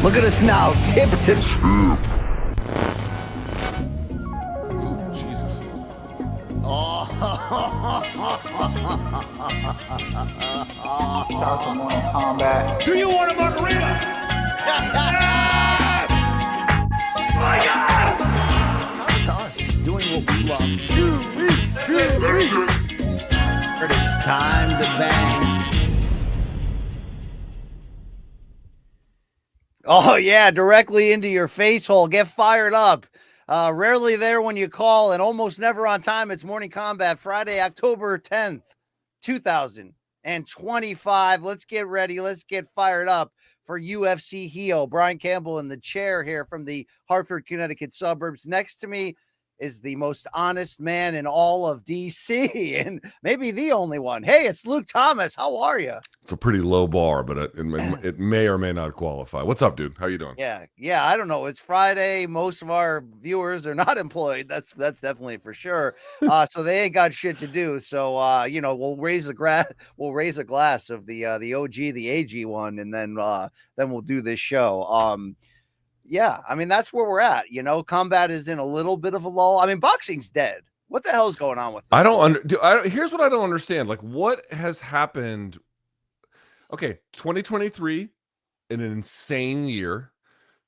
Look at us now. Tip. Ooh, Jesus. Oh. Shout out to Mortal Kombat. Do you want a margarita? Yes! My God! Come to us, doing what we love. But it's time to bang. Oh, yeah, directly into your face hole. Get fired up. Rarely there when you call and almost never on time. It's Morning Combat, Friday, October 10th, 2025. Let's get ready. Let's get fired up for UFC Rio. Brian Campbell in the chair here from the Hartford, Connecticut suburbs. Next to me is the most honest man in all of DC and maybe the only one. Hey, it's Luke Thomas. How are you? It's a pretty low bar, but it may or may not qualify. What's up, dude? How you doing? Yeah. I don't know. It's Friday. Most of our viewers are not employed. That's definitely for sure. So they ain't got shit to do. So we'll raise a glass of the OG, the AG one, and then we'll do this show. Yeah, I mean, that's where we're at. Combat is in a little bit of a lull. I mean, boxing's dead. What the hell is going on with this? Here's what I don't understand. Like, what has happened? Okay, 2023, an insane year.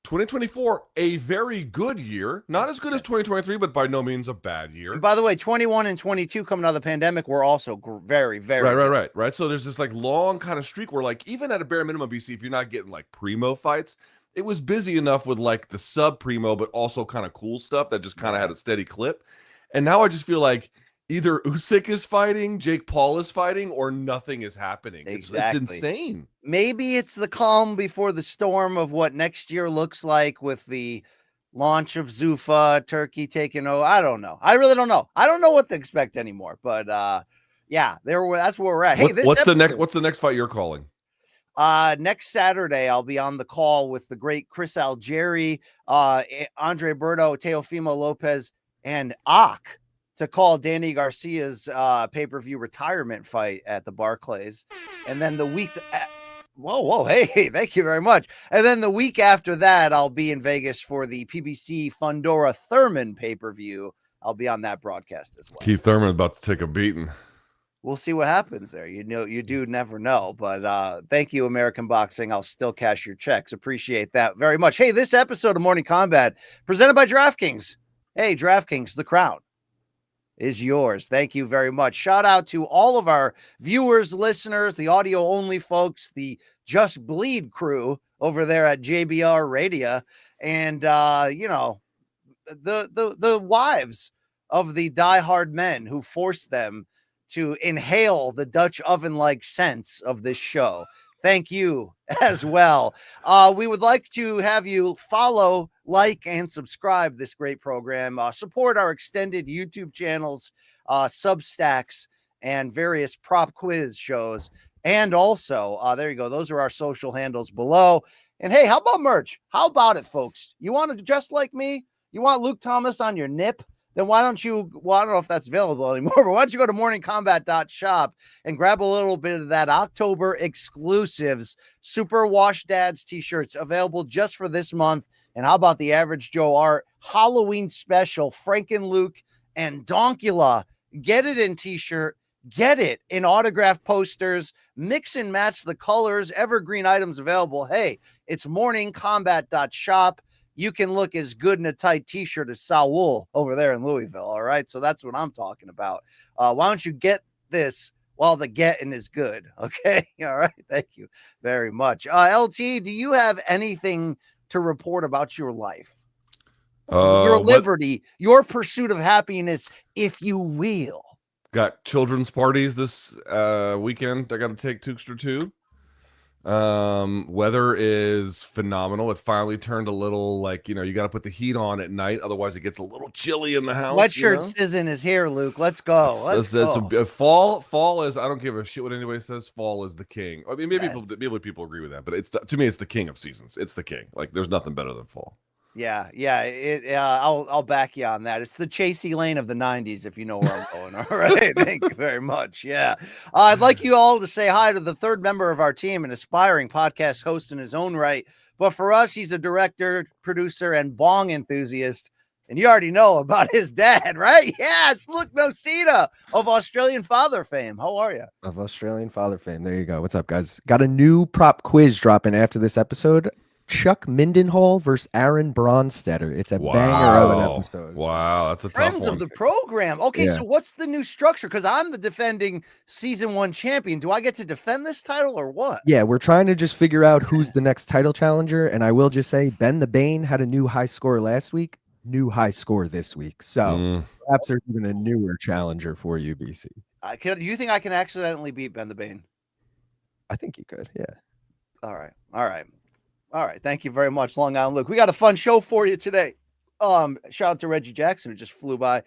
2024, a very good year. Not as good as 2023, but by no means a bad year. And by the way, 21 and 22 coming out of the pandemic were also very, very right. So there's this like long kind of streak where like even at a bare minimum, BC, if you're not getting like primo fights, it was busy enough with like the sub primo, but also kind of cool stuff that just kind of had a steady clip. And now I just feel like either Usyk is fighting, Jake Paul is fighting, or nothing is happening. Exactly. It's insane. Maybe it's the calm before the storm of what next year looks like with the launch of Zuffa, Turkey taking over. I don't know. I really don't know. I don't know what to expect anymore. But yeah, that's where we're at. Hey, what's the next fight you're calling? Next Saturday, I'll be on the call with the great Chris Algieri, Andre Berto, Teofimo Lopez, and Ak to call Danny Garcia's pay-per-view retirement fight at the Barclays. And then the week whoa, hey, thank you very much. And then the week after that, I'll be in Vegas for the PBC Fundora Thurman pay-per-view. I'll be on that broadcast as well. Keith Thurman about to take a beating. We'll see what happens there. You do never know. But thank you, American Boxing. I'll still cash your checks. Appreciate that very much. Hey, this episode of Morning Combat presented by DraftKings. Hey, DraftKings, the crown is yours. Thank you very much. Shout out to all of our viewers, listeners, the audio only folks, the Just Bleed crew over there at JBR Radio, and the wives of the diehard men who forced them to inhale the Dutch oven-like scents of this show. Thank you as well. We would like to have you follow, like, and subscribe this great program. Support our extended YouTube channels, Substacks, and various prop quiz shows. And also, there you go. Those are our social handles below. And hey, how about merch? How about it, folks? You want to dress like me? You want Luke Thomas on your nip? Then why don't you, I don't know if that's available anymore, but why don't you go to morningcombat.shop and grab a little bit of that October exclusives Super Wash Dads t-shirts available just for this month. And how about the Average Joe Art Halloween special, Franken Luke and Donkula? Get it in t-shirt, get it in autograph posters, mix and match the colors, evergreen items available. Hey, it's morningcombat.shop. You can look as good in a tight t-shirt as Saul over there in Louisville. All right. So that's what I'm talking about. Why don't you get this while the getting is good? Okay. All right. Thank you very much. LT, do you have anything to report about your life? Your liberty, your pursuit of happiness, if you will. Got children's parties this weekend. I got to take Tukster to. Weather is phenomenal. It finally turned a little like, you got to put the heat on at night. Otherwise it gets a little chilly in the house. Sweatshirt season is here, Luke. Let's go. Fall is, I don't give a shit what anybody says. Fall is the king. I mean, maybe people agree with that, but to me, it's the king of seasons. It's the king. Like there's nothing better than fall. Yeah. I'll back you on that. It's the Chasey Lane of the 90s, if you know where I'm going. All right. Thank you very much. Yeah. I'd like you all to say hi to the third member of our team, an aspiring podcast host in his own right, But for us, he's a director, producer, and bong enthusiast. And you already know about his dad, right? Yeah, it's Luke Nosita of Australian father fame. How are you? Of Australian father fame. There you go. What's up, guys? Got a new prop quiz dropping after this episode. Chuck Mindenhall versus Aaron Bronstetter. It's a banger of an episode. Wow, that's a Friends tough one. of the program. Okay, Yeah. so what's the new structure? Because I'm the defending season 1 champion. Do I get to defend this title or what? Yeah, we're trying to just figure out who's the next title challenger. And I will just say, Ben the Bane had a new high score last week, new high score this week. So perhaps there's even a newer challenger for you, BC. Do you think I can accidentally beat Ben the Bane? I think you could. Yeah. All right. Thank you very much, Long Island Luke. We got a fun show for you today. Shout out to Reggie Jackson who just flew by.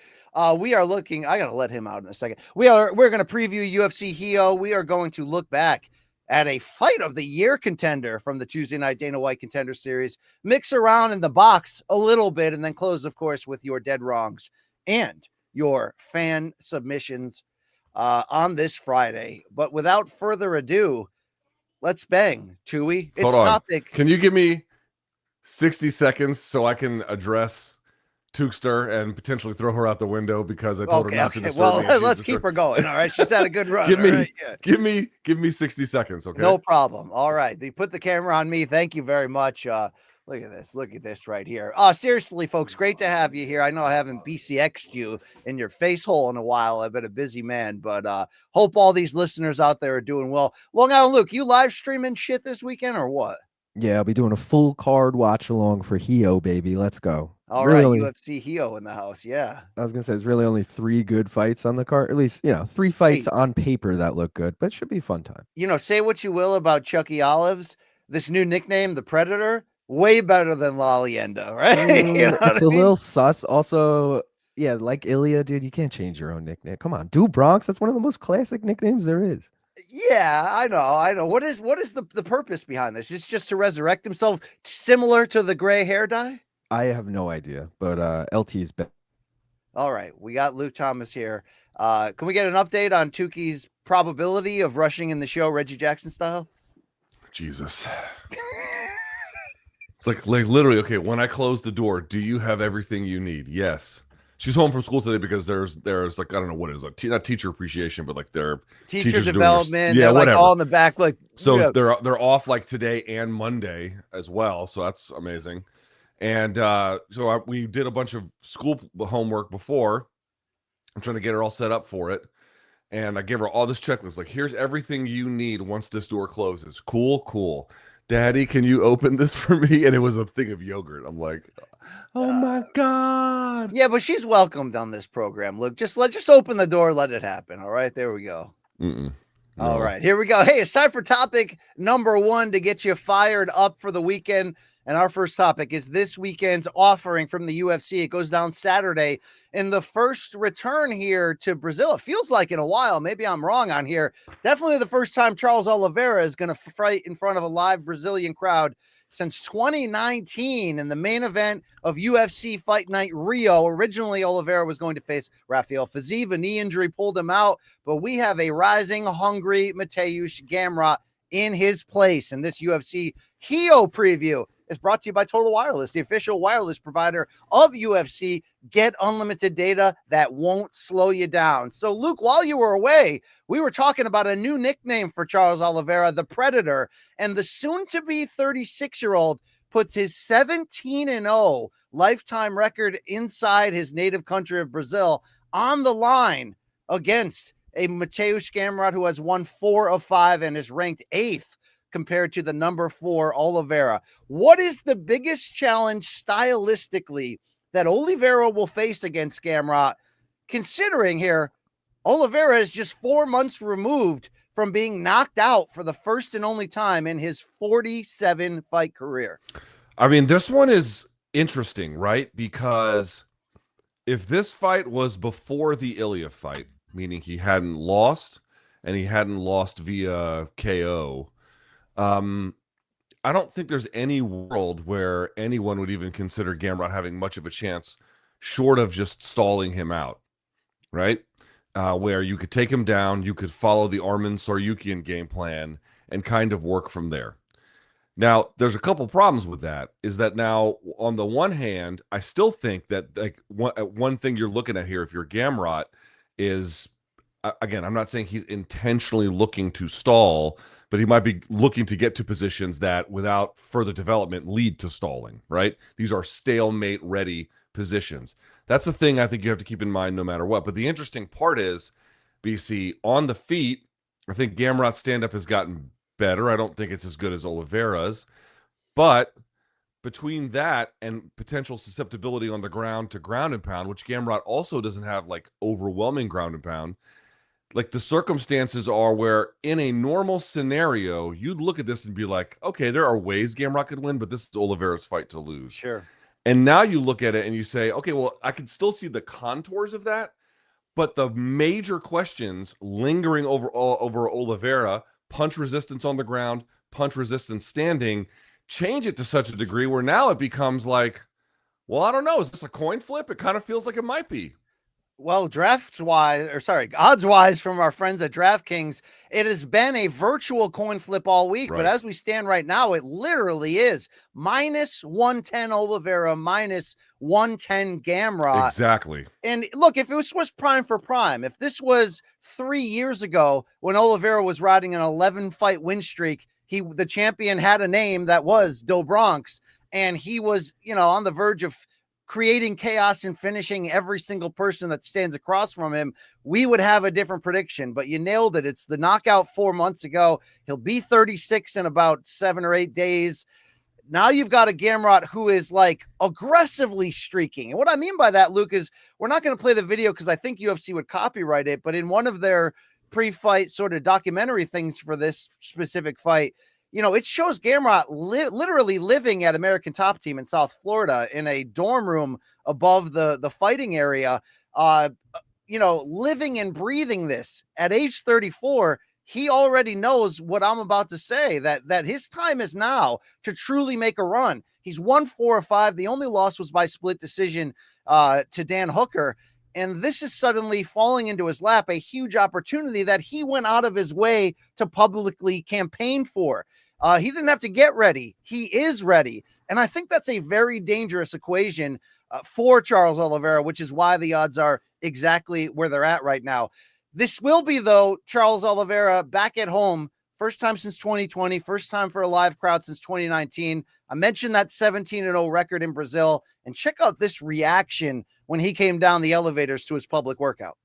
We are looking. I gotta let him out in a second. We're going to preview UFC Rio. We are going to look back at a fight of the year contender from the Tuesday night Dana White Contender Series. Mix around in the box a little bit, and then close, of course, with your dead wrongs and your fan submissions on this Friday. But without further ado, let's bang, Chewy. It's Hold on. topic. Can you give me 60 seconds so I can address Tukster and potentially throw her out the window because I told her not to disturb me. Well, and she's let's keep disturbed. her going. All right. She's had a good run. Give me, all right? Yeah. give me 60 seconds, okay? No problem. All right. They put the camera on me. Thank you very much. Look at this. Look at this right here. Seriously, folks, great to have you here. I know I haven't BCX'd you in your face hole in a while. I've been a busy man, but hope all these listeners out there are doing well. Long Island Luke, you live streaming shit this weekend or what? Yeah, I'll be doing a full card watch along for Hio, baby. Let's go. All Really? right, UFC Rio in the house. Yeah. I was gonna say there's really only 3 good fights on the card. At least, 3 fights on paper that look good, but it should be a fun time. Say what you will about Chucky Olives. This new nickname, the Predator, way better than La Leyenda, right? It's a little sus. Also, yeah, like Ilya, dude, you can't change your own nickname. Come on, do Bronx. That's one of the most classic nicknames there is. Yeah, I know. What is the purpose behind this? It's just to resurrect himself, similar to the gray hair dye? I have no idea, but LT's been. All right, we got Luke Thomas here. Can we get an update on Tuki's probability of rushing in the show, Reggie Jackson style? Jesus. It's like literally, okay, when I close the door, do you have everything you need? Yes. She's home from school today because there's like, I don't know what it is, like not teacher appreciation, but like their Teacher teachers doing development. yeah, they're whatever. Like all in the back, like so yeah. they're off like today and Monday as well. So that's amazing. And we did a bunch of school homework before. I'm trying to get her all set up for it. And I gave her all this checklist. Like, here's everything you need once this door closes. Cool. Daddy, can you open this for me? And it was a thing of yogurt. I'm like, oh my God. Yeah, but she's welcomed on this program. Luke, just open the door, let it happen. All right, there we go. No. All right, here we go. Hey, it's time for topic number 1 to get you fired up for the weekend. And our first topic is this weekend's offering from the UFC. It goes down Saturday in the first return here to Brazil. It feels like in a while. Maybe I'm wrong on here. Definitely the first time Charles Oliveira is going to fight in front of a live Brazilian crowd since 2019 in the main event of UFC Fight Night Rio. Originally, Oliveira was going to face Rafael Fiziev. A knee injury pulled him out, but we have a rising, hungry Mateusz Gamrot in his place. And this UFC Rio preview is brought to you by Total Wireless, the official wireless provider of UFC. Get unlimited data that won't slow you down. So, Luke, while you were away, we were talking about a new nickname for Charles Oliveira, the Predator, and the soon-to-be 36-year-old puts his 17-0 lifetime record inside his native country of Brazil on the line against a Mateusz Gamrot who has won 4 of 5 and is ranked 8th compared to the number 4 Oliveira. What is the biggest challenge stylistically that Oliveira will face against Gamrot, considering here Oliveira is just 4 months removed from being knocked out for the first and only time in his 47 fight career? I mean, this one is interesting, right? Because if this fight was before the Ilya fight, meaning he hadn't lost and he hadn't lost via KO, I don't think there's any world where anyone would even consider Gamrot having much of a chance short of just stalling him out, right? Where you could take him down, you could follow the Arman Saryukian game plan and kind of work from there. Now, there's a couple problems with that. Is that now, on the one hand, I still think that like one thing you're looking at here, if you're Gamrot, is again, I'm not saying he's intentionally looking to stall, but he might be looking to get to positions that, without further development, lead to stalling. Right? These are stalemate ready positions. That's the thing I think you have to keep in mind no matter what. But the interesting part is, BC, on the feet, I think Gamrot's stand-up has gotten better. I don't think it's as good as Oliveira's, but between that and potential susceptibility on the ground to ground and pound, which Gamrot also doesn't have like overwhelming ground and pound, like the circumstances are where in a normal scenario, you'd look at this and be like, okay, there are ways Gamrot could win, but this is Oliveira's fight to lose. Sure. And now you look at it and you say, okay, well, I can still see the contours of that, but the major questions lingering over Oliveira, punch resistance on the ground, punch resistance standing, change it to such a degree where now it becomes like, well, I don't know. Is this a coin flip? It kind of feels like it might be. Well, odds-wise from our friends at DraftKings, it has been a virtual coin flip all week. Right. But as we stand right now, it literally is minus 110 Oliveira, minus 110 Gamrot. Exactly. And look, if it was prime for prime, if this was 3 years ago when Oliveira was riding an 11-fight win streak, the champion had a name that was Donks, and he was, on the verge of creating chaos and finishing every single person that stands across from him, we would have a different prediction. But you nailed it. It's the knockout 4 months ago. He'll be 36 in about 7 or 8 days. Now you've got a Gamrot who is like aggressively streaking. And what I mean by that, Luke, is we're not going to play the video because I think UFC would copyright it. But in one of their pre-fight sort of documentary things for this specific fight, it shows Gamrot literally living at American Top Team in South Florida in a dorm room above the fighting area, living and breathing this. At age 34, he already knows what I'm about to say, that his time is now to truly make a run. He's won 4 or 5. The only loss was by split decision to Dan Hooker. And this is suddenly falling into his lap, a huge opportunity that he went out of his way to publicly campaign for. He didn't have to get ready. He is ready. And I think that's a very dangerous equation for Charles Oliveira, which is why the odds are exactly where they're at right now. This will be, though, Charles Oliveira back at home. First time since 2020, first time for a live crowd since 2019. I mentioned that 17-0 record in Brazil. And check out this reaction when he came down the elevators to his public workout.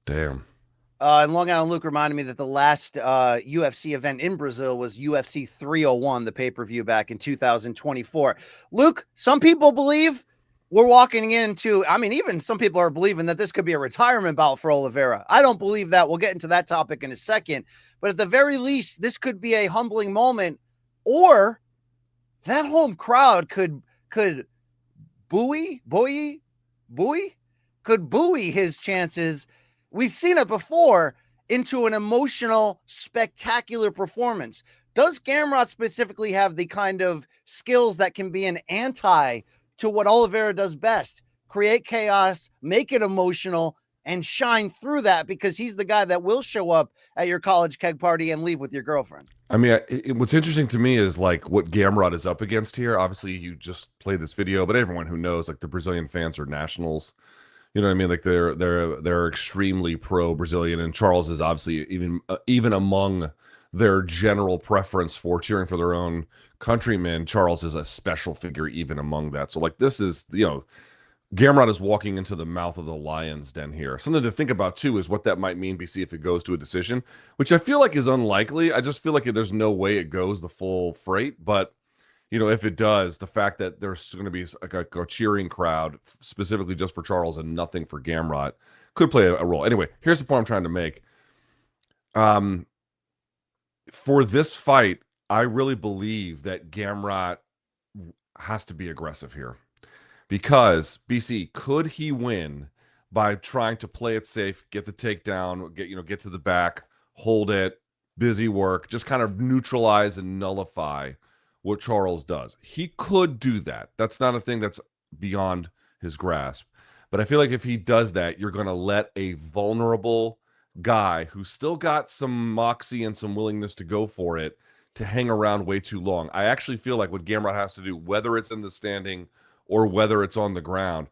Damn. And Long Island Luke reminded me that the last UFC event in Brazil was UFC 301, the pay-per-view back in 2024. Luke, some people believe we're walking into, even some people are believing that this could be a retirement bout for Oliveira. I don't believe that. We'll get into that topic in a second. But at the very least, this could be a humbling moment, or that home crowd could buoy his chances. We've seen it before, into an emotional, spectacular performance. Does Gamrot specifically have the kind of skills that can be an anti to what Oliveira does best? Create chaos, make it emotional, and shine through that, because he's the guy that will show up at your college keg party and leave with your girlfriend. What's interesting to me is like what Gamrot is up against here. Obviously, you just played this video, but everyone who knows, like, the Brazilian fans are nationals. You know what I mean? Like they're extremely pro-Brazilian, and Charles is obviously even among their general preference for cheering for their own countrymen. Charles is a special figure even among that. So like this is, Gamrot is walking into the mouth of the lion's den here. Something to think about too is what that might mean, BC, if it goes to a decision, which I feel like is unlikely. I just feel like there's no way it goes the full freight, but if it does, the fact that there's going to be like a cheering crowd specifically just for Charles and nothing for Gamrot could play a role. Anyway, here's the point I'm trying to make. For this fight, I really believe that Gamrot has to be aggressive here, because BC, could he win by trying to play it safe, get the takedown, get to the back, hold it, busy work, just kind of neutralize and nullify what Charles does? He could do that. That's not a thing that's beyond his grasp. But I feel like if he does that, you're going to let a vulnerable guy who's still got some moxie and some willingness to go for it to hang around way too long. I actually feel like what Gamrot has to do, whether it's in the standing or whether it's on the ground,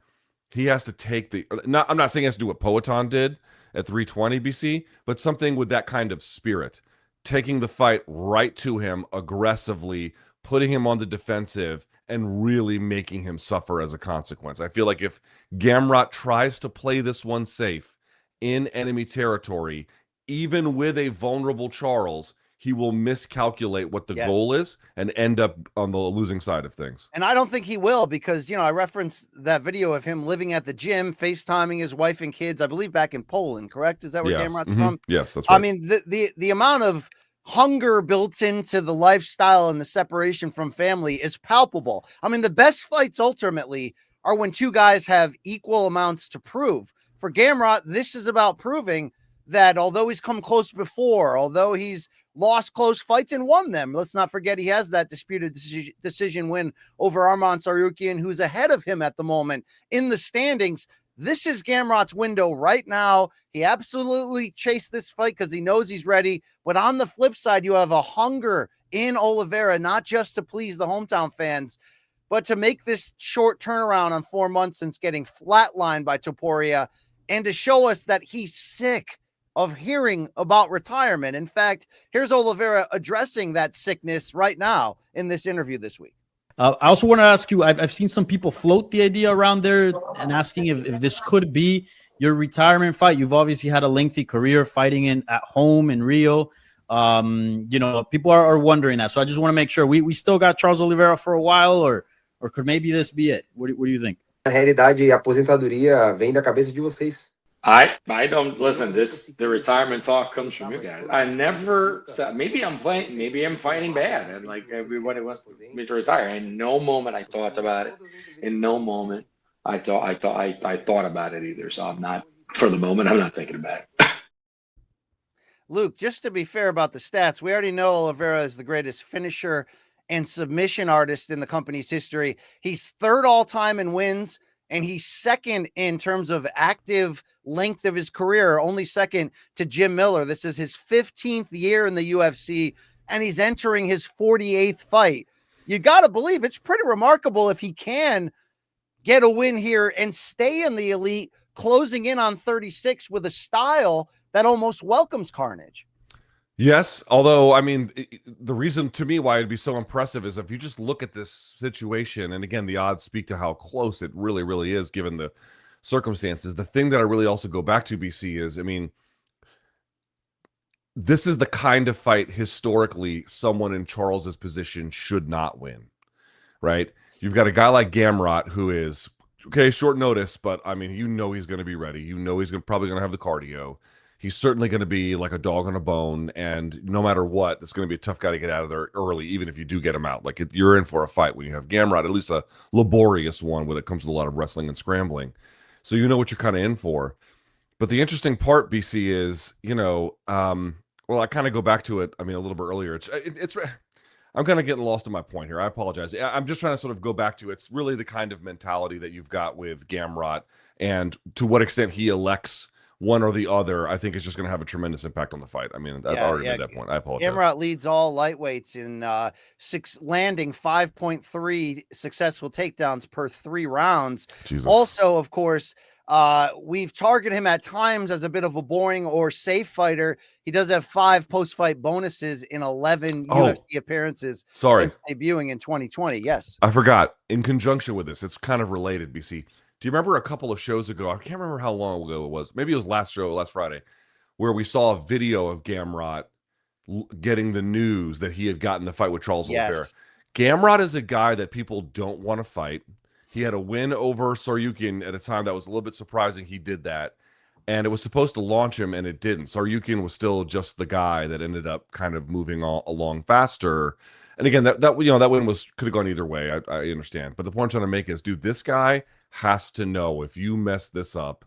he has to take I'm not saying he has to do what Poatan did at 320 BC, but something with that kind of spirit, taking the fight right to him aggressively, putting him on the defensive, and really making him suffer as a consequence. I feel like if Gamrot tries to play this one safe in enemy territory, even with a vulnerable Charles, he will miscalculate what the goal is and end up on the losing side of things. And I don't think he will, because, I referenced that video of him living at the gym, FaceTiming his wife and kids, I believe back in Poland, correct? Is that where Gamrot's from? Yes, that's right. I mean, the amount of hunger built into the lifestyle and the separation from family is palpable. I mean, the best fights ultimately are when two guys have equal amounts to prove. For Gamrot, this is about proving that although he's come close before, although he's lost close fights and won them, let's not forget he has that disputed decision win over Arman Tsarukyan, who's ahead of him at the moment in the standings. This is Gamrot's window right now. He absolutely chased this fight because he knows he's ready. But on the flip side, you have a hunger in Oliveira, not just to please the hometown fans, but to make this short turnaround on 4 months since getting flatlined by Topuria, and to show us that he's sick of hearing about retirement. In fact, here's Oliveira addressing that sickness right now in this interview this week. I also want to ask you, I've seen some people float the idea around there and asking if this could be your retirement fight. You've obviously had a lengthy career fighting at home in Rio. People are wondering that. So I just want to make sure we still got Charles Oliveira for a while, or could maybe this be it? What do you think? Na realidade, a aposentadoria vem da cabeça de vocês. I don't listen. The retirement talk comes from you guys. I never said, maybe I'm fighting bad, and like everybody wants me to retire. In no moment I thought about it. In no moment I thought about it either. So I'm not, for the moment, I'm not thinking about it. Luke, just to be fair about the stats, we already know Oliveira is the greatest finisher and submission artist in the company's history. He's third all time in wins, and he's second in terms of active length of his career, only second to Jim Miller. This is his 15th year in the UFC, and he's entering his 48th fight. You got to believe it's pretty remarkable if he can get a win here and stay in the elite, closing in on 36 with a style that almost welcomes carnage. Yes, although, I mean, the reason to me why it'd be so impressive is if you just look at this situation, and again, the odds speak to how close it really, really is given the circumstances. The thing that I really also go back to, BC, is, I mean, this is the kind of fight historically someone in Charles's position should not win, right? You've got a guy like Gamrot who is, okay, short notice, but I mean, he's going to be ready. He's probably going to have the cardio. He's certainly going to be like a dog on a bone, and no matter what, it's going to be a tough guy to get out of there early, even if you do get him out. Like, you're in for a fight when you have Gamrot, at least a laborious one where it comes with a lot of wrestling and scrambling. So you know what you're kind of in for. But the interesting part, BC, is, I kind of go back to it, I mean, a little bit earlier. I'm kind of getting lost in my point here. I apologize. I'm just trying to sort of go back to, it's really the kind of mentality that you've got with Gamrot, and to what extent he elects one or the other, I think is just going to have a tremendous impact on the fight. I mean, I've already made that point. I apologize. Gamrot leads all lightweights in landing 5.3 successful takedowns per 3 rounds. Jesus. Also, of course, we've targeted him at times as a bit of a boring or safe fighter. He does have 5 post-fight bonuses in 11 UFC appearances. Sorry. Debuting in 2020. Yes. I forgot. In conjunction with this, it's kind of related, BC. Do you remember a couple of shows ago? I can't remember how long ago it was. Maybe it was last Friday, where we saw a video of Gamrot getting the news that he had gotten the fight with Charles Oliveira. Gamrot is a guy that people don't want to fight. He had a win over Tsarukyan at a time that was a little bit surprising he did that. and it was supposed to launch him, and it didn't. Saryukian was still just the guy that ended up kind of moving along faster. And again, that win could have gone either way. I understand, but the point I'm trying to make is, dude, this guy has to know, if you mess this up,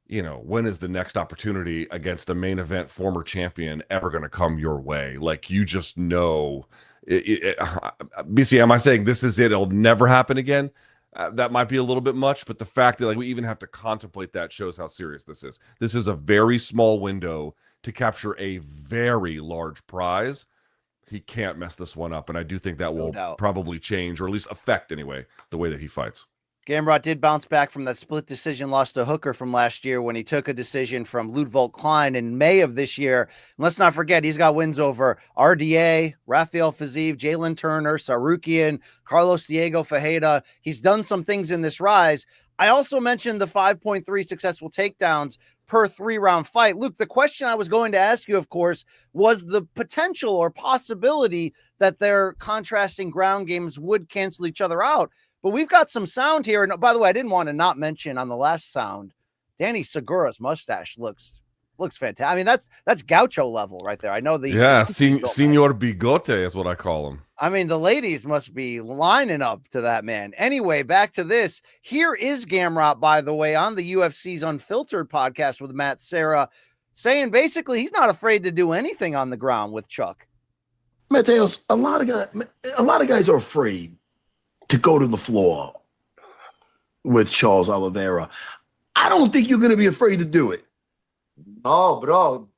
when is the next opportunity against a main event former champion ever going to come your way? Like, you just know. BC, am I saying this is it? It'll never happen again? That might be a little bit much, but the fact that we even have to contemplate that shows how serious this is. This is a very small window to capture a very large prize. He can't mess this one up, and I do think that will probably change, or at least affect anyway, the way that he fights. Gamrot did bounce back from that split decision loss to Hooker from last year when he took a decision from Ludwig Klein in May of this year. And let's not forget, he's got wins over RDA, Rafael Fiziev, Jalen Turner, Sarukian, Carlos Diego Fajeda. He's done some things in this rise. I also mentioned the 5.3 successful takedowns per 3-round fight. Luke, the question I was going to ask you, of course, was the potential or possibility that their contrasting ground games would cancel each other out. But we've got some sound here. And by the way, I didn't want to not mention on the last sound, Danny Segura's mustache looks fantastic. I mean, that's Gaucho level right there. I know Senor Bigote is what I call him. I mean, the ladies must be lining up to that man. Anyway, back to this. Here is Gamrot, by the way, on the UFC's Unfiltered podcast with Matt Serra, saying basically he's not afraid to do anything on the ground with Chuck. Mateusz, a lot of guys are afraid to go to the floor with Charles Oliveira. I don't think you're going to be afraid to do it. No, bro.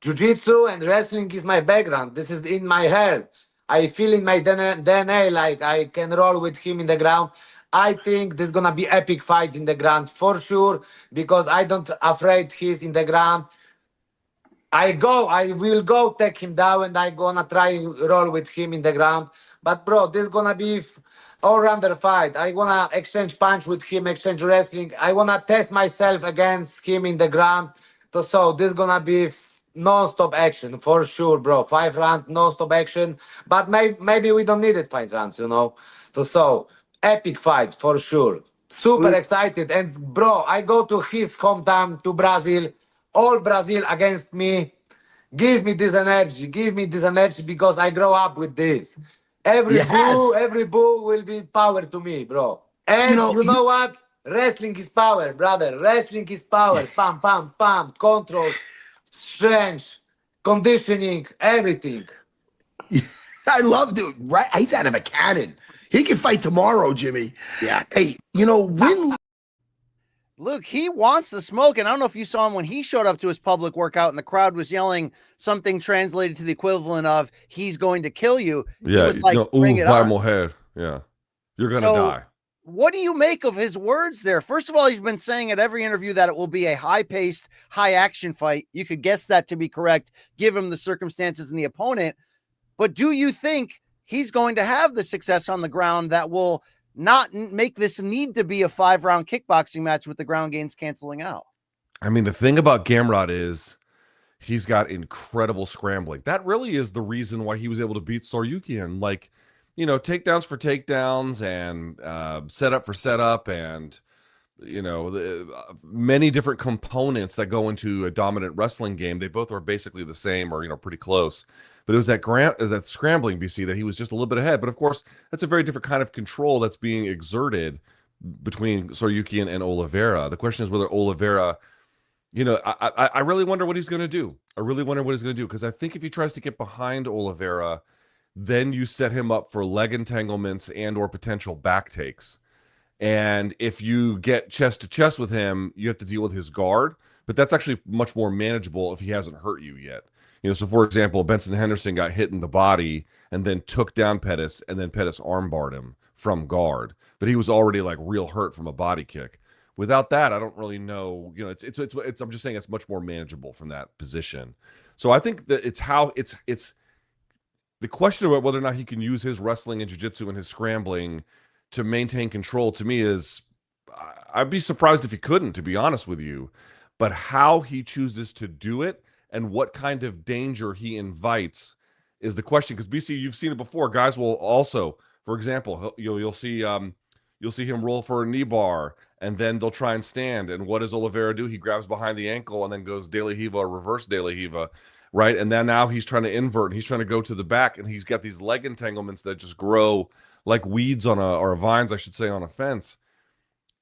Jiu-jitsu and wrestling is my background. This is in my head. I feel in my DNA like I can roll with him in the ground. I think this is going to be epic fight in the ground for sure, because I don't afraid he's in the ground. I will go take him down, and I going to try roll with him in the ground. But, bro, this is going to be all-rounder fight. I want to exchange punch with him, exchange wrestling. I want to test myself against him in the ground. So this is going to be non-stop action for sure, bro. 5 rounds, non-stop action. But maybe we don't need it 5 rounds, So epic fight for sure. Super excited. And, bro, I go to his hometown, to Brazil. All Brazil against me. Give me this energy. Because I grow up with this. Every boo will be power to me, bro. And you know what? Wrestling is power, brother. Wrestling is power. Pam, pam, pam. Control, strength, conditioning, everything. I love it. Right? He's out of a cannon. He can fight tomorrow, Jimmy. Yeah. Hey, win. Luke, he wants to smoke, and I don't know if you saw him when he showed up to his public workout and the crowd was yelling something translated to the equivalent of "he's going to kill you." Yeah, he was like, "Bring it on." Yeah, you're gonna die. What do you make of his words there? First of all, he's been saying at every interview that it will be a high-paced, high-action fight. You could guess that to be correct, given the circumstances and the opponent. But do you think he's going to have the success on the ground that will not make this need to be a 5-round kickboxing match with the ground games canceling out? I mean, the thing about Gamrot is he's got incredible scrambling. That really is the reason why he was able to beat Saryukian. Like, takedowns for takedowns and setup for setup, and many different components that go into a dominant wrestling game. They both are basically the same, or pretty close. But it was that scrambling, BC, that he was just a little bit ahead. But of course, that's a very different kind of control that's being exerted between Saryukian and Oliveira. The question is whether Oliveira, I really wonder what he's going to do. Because I think if he tries to get behind Oliveira, then you set him up for leg entanglements and or potential back takes. And if you get chest to chest with him, you have to deal with his guard. But that's actually much more manageable if he hasn't hurt you yet. So for example, Benson Henderson got hit in the body and then took down Pettis, and then Pettis armbarred him from guard. But he was already like real hurt from a body kick. Without that, I don't really know. It's I'm just saying it's much more manageable from that position. So I think that it's the question about whether or not he can use his wrestling and jiu-jitsu and his scrambling to maintain control, to me, is I'd be surprised if he couldn't, to be honest with you. But how he chooses to do it and what kind of danger he invites is the question. Because BC, you've seen it before. Guys will also, for example, you'll see you'll see him roll for a knee bar, and then they'll try and stand. And what does Oliveira do? He grabs behind the ankle and then goes De La Riva, or reverse De La Riva, right? And then now he's trying to invert, and he's trying to go to the back, and he's got these leg entanglements that just grow like weeds on or vines, I should say, on a fence.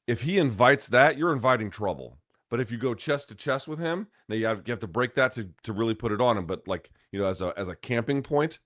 If he invites that, you're inviting trouble. But if you go chest to chest with him, now you have to break that to really put it on him. But like, as a camping point,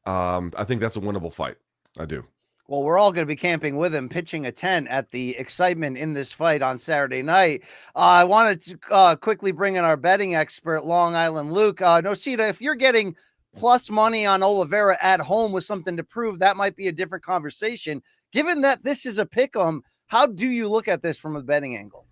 I think that's a winnable fight. I do. Well, we're all going to be camping with him, pitching a tent at the excitement in this fight on Saturday night. I wanted to quickly bring in our betting expert, Long Island Luke. Nocita, if you're getting plus money on Oliveira at home with something to prove, that might be a different conversation. Given that this is a pick'em, how do you look at this from a betting angle?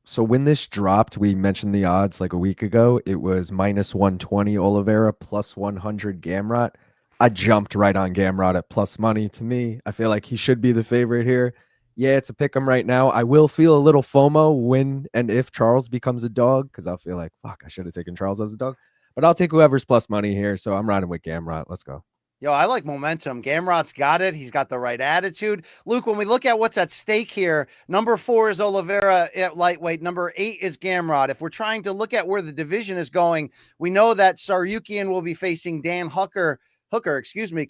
So when this dropped, we mentioned the odds like a week ago. It was minus 120 Oliveira, plus 100 Gamrot. I jumped right on Gamrot at plus money. To me, I feel like he should be the favorite here. Yeah, it's a pick 'em right now. I will feel a little FOMO when and if Charles becomes a dog, because I'll feel like, fuck, I should have taken Charles as a dog. But I'll take whoever's plus money here. So I'm riding with Gamrot. Let's go. Yo, I like momentum. Gamrot's got it. He's got the right attitude. Luke, when we look at what's at stake here, number 4 is Oliveira at lightweight. Number 8 is Gamrot. If we're trying to look at where the division is going, we know that Tsarukyan will be facing Dan Hooker,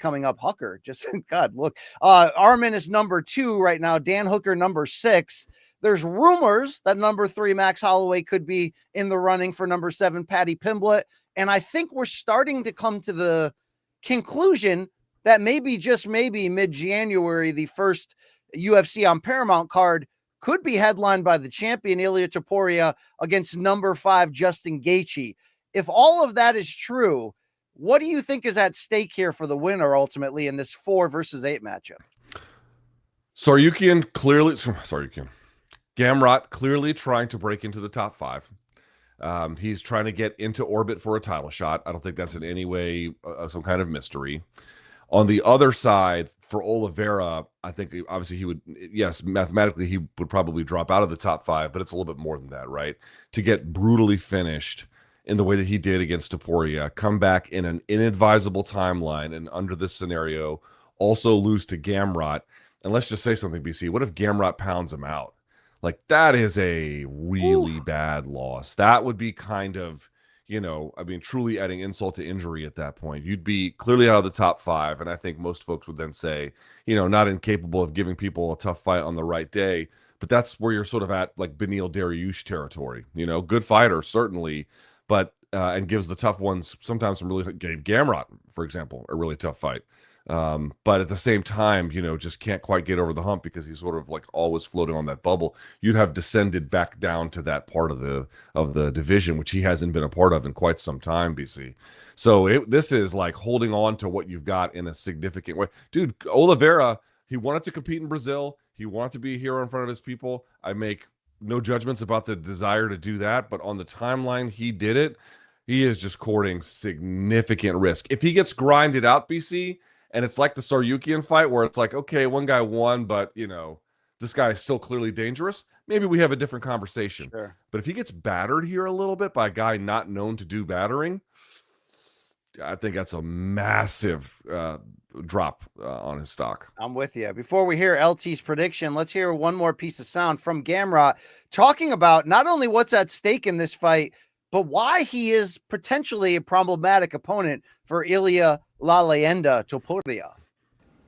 coming up. Hooker, just God, look. Arman is number 2 right now. Dan Hooker, number 6. There's rumors that number 3, Max Holloway, could be in the running for number 7, Paddy Pimblett. And I think we're starting to come to the conclusion that maybe, just maybe, mid-January, the first UFC on Paramount card could be headlined by the champion Ilia Topuria against number 5 Justin Gaethje. If all of that is true, what do you think is at stake here for the winner ultimately in this 4 versus 8 matchup? Gamrot clearly trying to break into the top 5. He's trying to get into orbit for a title shot. I don't think that's in any way some kind of mystery. On the other side, for Oliveira, I think obviously he would, yes, mathematically he would probably drop out of the top 5, but it's a little bit more than that, right? To get brutally finished in the way that he did against Topuria, come back in an inadvisable timeline, and under this scenario, also lose to Gamrot. And let's just say something, BC. What if Gamrot pounds him out? Like, that is a really bad loss. That would be kind of, truly adding insult to injury at that point. You'd be clearly out of the top 5, and I think most folks would then say, not incapable of giving people a tough fight on the right day, but that's where you're sort of at, like, Beneil Dariush territory. Good fighter, certainly, but and gives the tough ones sometimes gave Gamrot, for example, a really tough fight. But at the same time, just can't quite get over the hump because he's sort of like always floating on that bubble. You'd have descended back down to that part of the division, which he hasn't been a part of in quite some time, BC. So this is like holding on to what you've got in a significant way. Dude, Oliveira, he wanted to compete in Brazil. He wanted to be a hero in front of his people. I make no judgments about the desire to do that, but on the timeline he did it, he is just courting significant risk. If he gets grinded out, BC, and it's like the Tsarukyan fight where it's like, okay, one guy won, but, this guy is still clearly dangerous, maybe we have a different conversation. Sure. But if he gets battered here a little bit by a guy not known to do battering, I think that's a massive drop on his stock. I'm with you. Before we hear LT's prediction, let's hear one more piece of sound from Gamrot talking about not only what's at stake in this fight, but why he is potentially a problematic opponent for Ilia La Leyenda Topuria.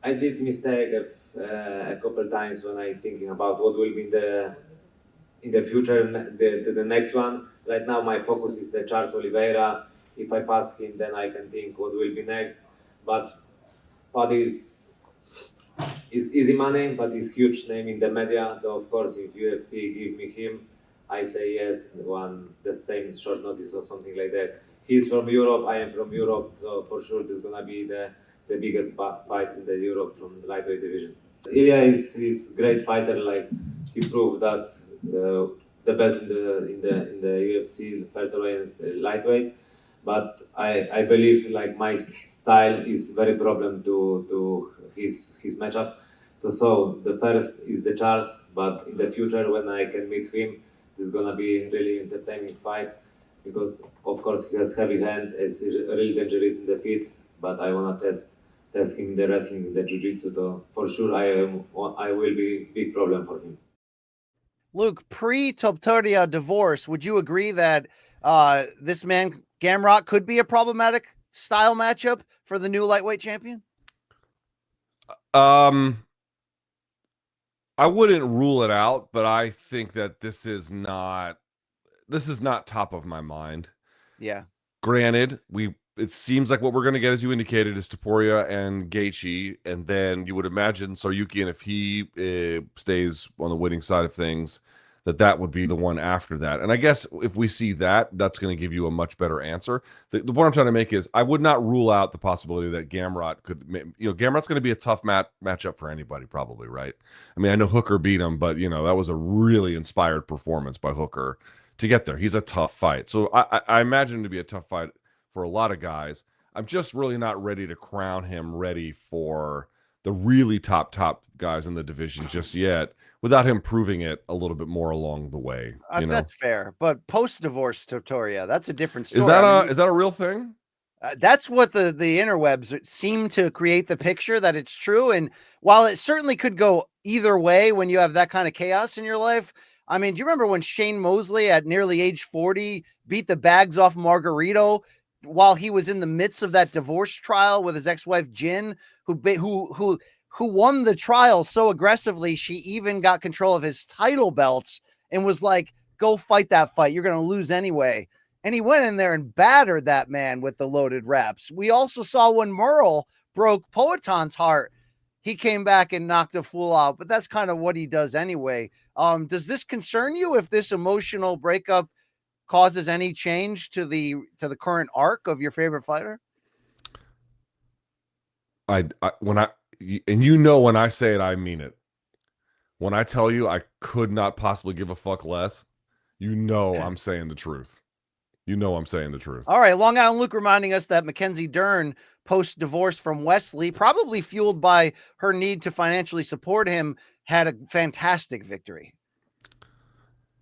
I did mistake a couple times when I thinking about what will be in the future, the next one. Right now, my focus is the Charles Oliveira. If I pass him, then I can think what will be next. But Paddy is easy money, but is huge name in the media. Though of course, if UFC give me him, I say yes, the same short notice or something like that. He's from Europe, I am from Europe, so for sure there's gonna be the biggest fight in the Europe from the lightweight division. Ilia is great fighter, like he proved that the best in the UFC featherweight and lightweight. But I believe like my style is very problem to his matchup. So the first is the Charles, but in the future when I can meet him, it's gonna be really entertaining fight because of course he has heavy hands, it's really dangerous in the feet, but I wanna test test him in the wrestling, in the jiu-jitsu. So for sure, I will be big problem for him. Luke, pre-Topuria divorce, would you agree that this man Gamrot could be a problematic style matchup for the new lightweight champion? I wouldn't rule it out, but I think that this is not top of my mind. Yeah. Granted, it seems like what we're going to get, as you indicated, is Topuria and Gaethje, and then you would imagine Saryukian, if he stays on the winning side of things, that would be the one after that. And I guess if we see that, that's going to give you a much better answer. The point I'm trying to make is I would not rule out the possibility that Gamrot could, Gamrot's going to be a tough matchup for anybody probably, right? I mean, I know Hooker beat him, but, that was a really inspired performance by Hooker to get there. He's a tough fight. So I imagine him to be a tough fight for a lot of guys. I'm just really not ready to crown him ready for the really top guys in the division just yet, without him proving it a little bit more along the way. That's fair, but post-divorce Topuria, that's a different story. Is that a real thing? That's what the interwebs seem to create the picture that it's true. And while it certainly could go either way when you have that kind of chaos in your life, I mean, do you remember when Shane Mosley at nearly age 40 beat the bags off Margarito while he was in the midst of that divorce trial with his ex-wife Jin, who won the trial so aggressively she even got control of his title belts and was like, go fight that fight, you're going to lose anyway. And he went in there and battered that man with the loaded reps. We also saw when Merle broke Poetan's heart, he came back and knocked a fool out, but that's kind of what he does anyway. Does this concern you if this emotional breakup causes any change to the current arc of your favorite fighter? When I say it, I mean it. When I tell you I could not possibly give a fuck less, I'm saying the truth. I'm saying the truth. All right, Long Island Luke reminding us that Mackenzie Dern, post-divorce from Wesley, probably fueled by her need to financially support him, had a fantastic victory.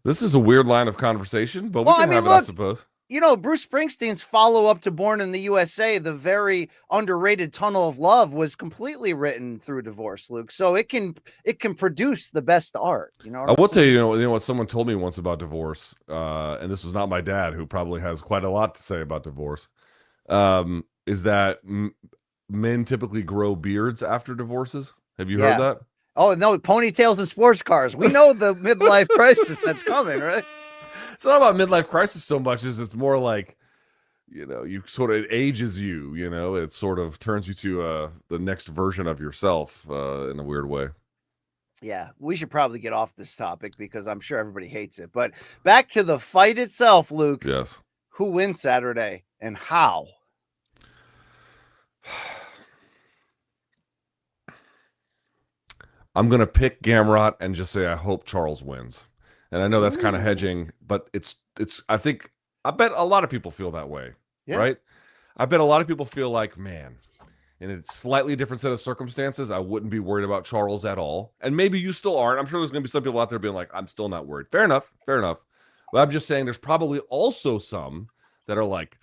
This is a weird line of conversation, but we can have it, I suppose. Bruce Springsteen's follow-up to Born in the USA, the very underrated Tunnel of Love, was completely written through divorce, Luke. So it can produce the best art. I will tell you, what someone told me once about divorce, and this was not my dad, who probably has quite a lot to say about divorce, is that men typically grow beards after divorces. Have you heard that? Oh, no, ponytails and sports cars. We know the midlife crisis that's coming, right? It's not about midlife crisis so much as it's more like, you sort of, it ages you, it sort of turns you to the next version of yourself in a weird way. Yeah, we should probably get off this topic because I'm sure everybody hates it. But back to the fight itself, Luke. Yes. Who wins Saturday and how? I'm going to pick Gamrot and just say I hope Charles wins. And I know that's kind of hedging, but I bet a lot of people feel that way, right? I bet a lot of people feel like, man, in a slightly different set of circumstances, I wouldn't be worried about Charles at all. And maybe you still aren't. I'm sure there's going to be some people out there being like, I'm still not worried. Fair enough. But I'm just saying there's probably also some that are like,